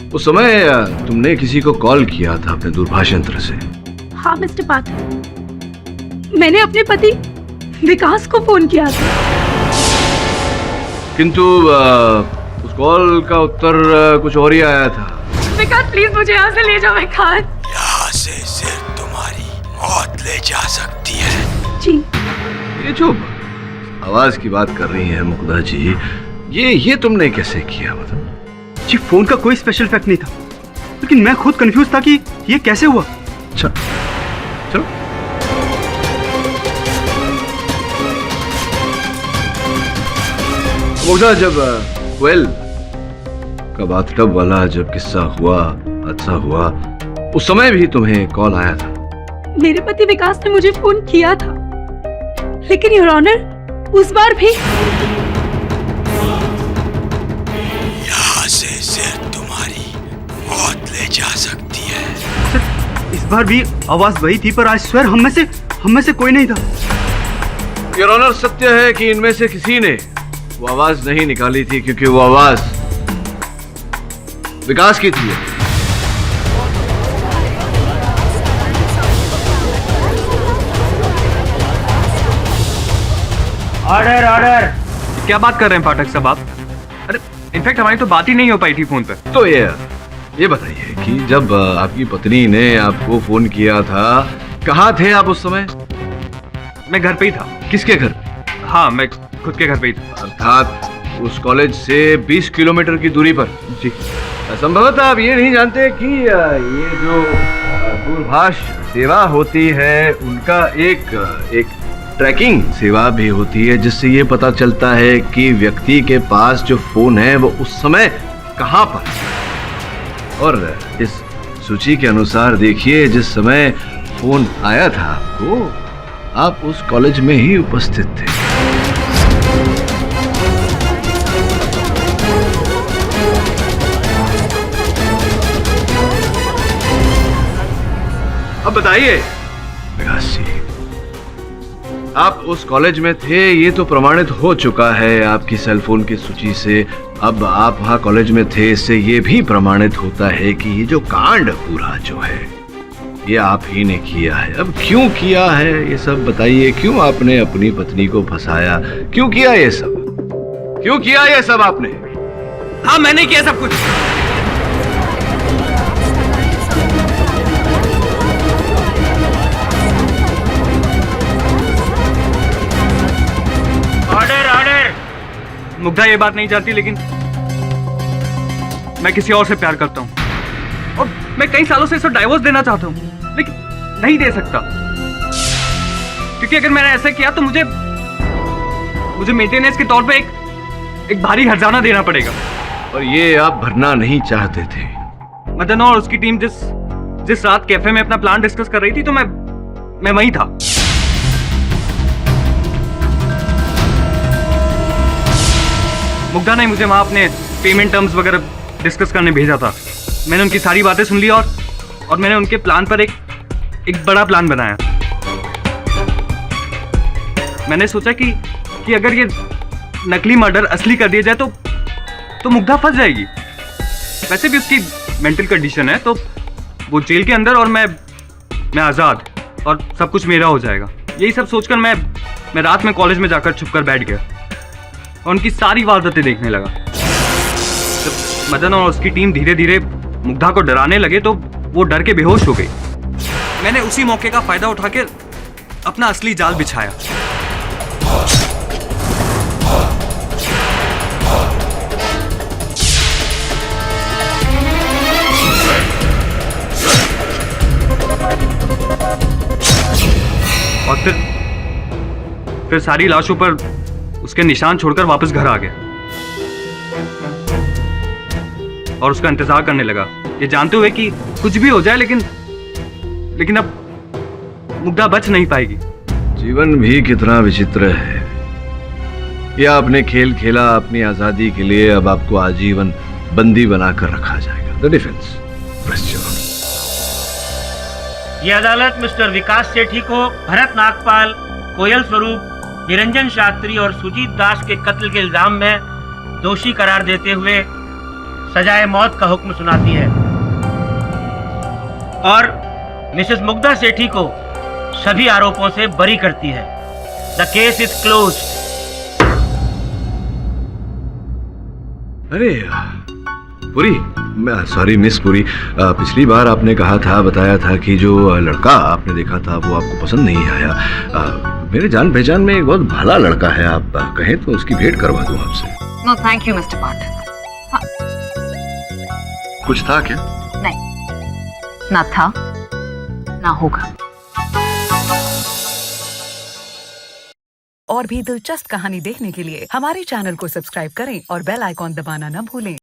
उस समय तुमने किसी को कॉल किया था अपने दूरभाष यंत्र से। हाँ मिस्टर पाठक, मैंने अपने पति विकास को फोन किया था। किंतु उस कॉल का उत्तर कुछ और ही आया था। विकास प्लीज मुझे यहाँ से ले जाओ विकास। यहाँ से सिर्फ तुम्हारी मौत ले जा सकती है। जी। ये जो आवाज की बात कर रही हैं मुग्धा जी, ये तुमने कैसे किया? मतलब जी, फोन का कोई स्पेशल इफेक्ट नहीं था, लेकिन मैं खुद कंफ्यूज था कि ये कैसे हुआ। अच्छा, चलो। मुग्धा, जब वेल का बाथटब वाला जब किस्सा हुआ, हादसा हुआ, उस समय भी तुम्हें कॉल आया था? मेरे पति विकास ने मुझे फोन किया था, लेकिन योर ऑनर उस बार भी यहाँ से सिर्फ तुम्हारी मौत ले जा सकती है। सर, इस बार भी आवाज वही थी, पर आज स्वेर हम में से कोई नहीं था। योर ऑनर, सत्य है कि इनमें से किसी ने वो आवाज नहीं निकाली थी, क्योंकि वो आवाज विकास की थी। Order order. क्या बात कर रहे हैं पाठक साहब आप? अरे इनफैक्ट हमारी तो बात ही नहीं हो पाई थी फोन पे। तो ये बताइए कि जब आपकी पत्नी ने आपको फोन किया था, कहाँ थे आप उस समय? मैं घर पे ही था। किसके घर? हाँ, मैं खुद के घर पे ही था। अर्थात उस कॉलेज से 20 किलोमीटर की दूरी पर? जी। संभवतः आप ये नहीं जानते कि ये जो दूरभाष सेवा होती है, उनका एक ट्रैकिंग सेवा भी होती है, जिससे ये पता चलता है कि व्यक्ति के पास जो फोन है वो उस समय कहाँ पर है। और इस सूची के अनुसार देखिए, जिस समय फोन आया था वो आप उस कॉलेज में ही उपस्थित थे। अब बताइए विकास जी, आप उस कॉलेज में थे, ये तो प्रमाणित हो चुका है आपकी सेलफोन की सूची से। अब आप वहाँ कॉलेज में थे, इससे ये भी प्रमाणित होता है कि ये जो कांड पूरा जो है, ये आप ही ने किया है। अब क्यों किया है ये सब बताइए। क्यों आपने अपनी पत्नी को फंसाया? क्यों किया ये सब? क्यों किया ये सब आपने? हाँ, मैंने किया सब कुछ। Order order. मुग्धा ये बात नहीं जानती, लेकिन मैं किसी और से प्यार करता हूँ और मैं कई सालों से इसे डाइवोर्स देना चाहता हूँ, लेकिन नहीं दे सकता, क्योंकि अगर मैंने ऐसा किया तो मुझे मेंटेनेंस के तौर पे एक भारी हर्जाना देना पड़ेगा। और ये आप भरना नहीं चाहते थे। मदन और उसकी टीम जिस रात कैफे में अपना प्लान डिस्कस कर रही थी, तो मैं वहीं था। मुग्धा ने मुझे वहां अपने पेमेंट टर्म्स वगैरह डिस्कस करने भेजा था। मैंने उनकी सारी बातें सुन ली और मैंने उनके प्लान पर एक बड़ा प्लान बनाया। मैंने सोचा कि अगर ये नकली मर्डर असली कर दिया जाए तो मुग्धा फंस जाएगी। वैसे भी उसकी मेंटल कंडीशन है, तो वो जेल के अंदर और मैं आज़ाद, और सब कुछ मेरा हो जाएगा। यही सब सोचकर मैं रात में कॉलेज में जाकर छुपकर बैठ गया और उनकी सारी वारदातें देखने लगा। जब मदन और उसकी टीम धीरे धीरे मुग्धा को डराने लगे तो वो डर के बेहोश हो गई। मैंने उसी मौके का फायदा उठा के अपना असली जाल बिछाया। फिर सारी लाशों पर उसके निशान छोड़कर वापस घर आ गया और उसका इंतजार करने लगा, ये जानते हुए कि कुछ भी हो जाए लेकिन अब मुग्धा बच नहीं पाएगी। जीवन भी कितना विचित्र है। ये आपने खेल खेला अपनी आजादी के लिए, अब आपको आजीवन बंदी बनाकर रखा जाएगा। द डिफेंस, ये अदालत मिस्टर विकास सेठी को भरत नागपाल, कोयल स्वरूप, निरंजन शास्त्री और सुजीत दास के कत्ल के इल्जाम में दोषी करार देते हुए सजाए मौत का हुक्म सुनाती है और मिसेस मुग्धा सेठी को सभी आरोपों से बरी करती है। The case is close. अरे पुरी, सॉरी मिस पुरी, पिछली बार आपने कहा था, बताया था कि जो लड़का आपने देखा था वो आपको पसंद नहीं आया। मेरे जान पहचान में एक बहुत भला लड़का है, आप कहें तो उसकी भेंट करवा दूं आपसे। नो थैंक यू मिस्टर पाठक। कुछ था क्या? नहीं, ना था ना होगा। और भी दिलचस्प कहानी देखने के लिए हमारे चैनल को सब्सक्राइब करें और बेल आइकॉन दबाना न भूलें।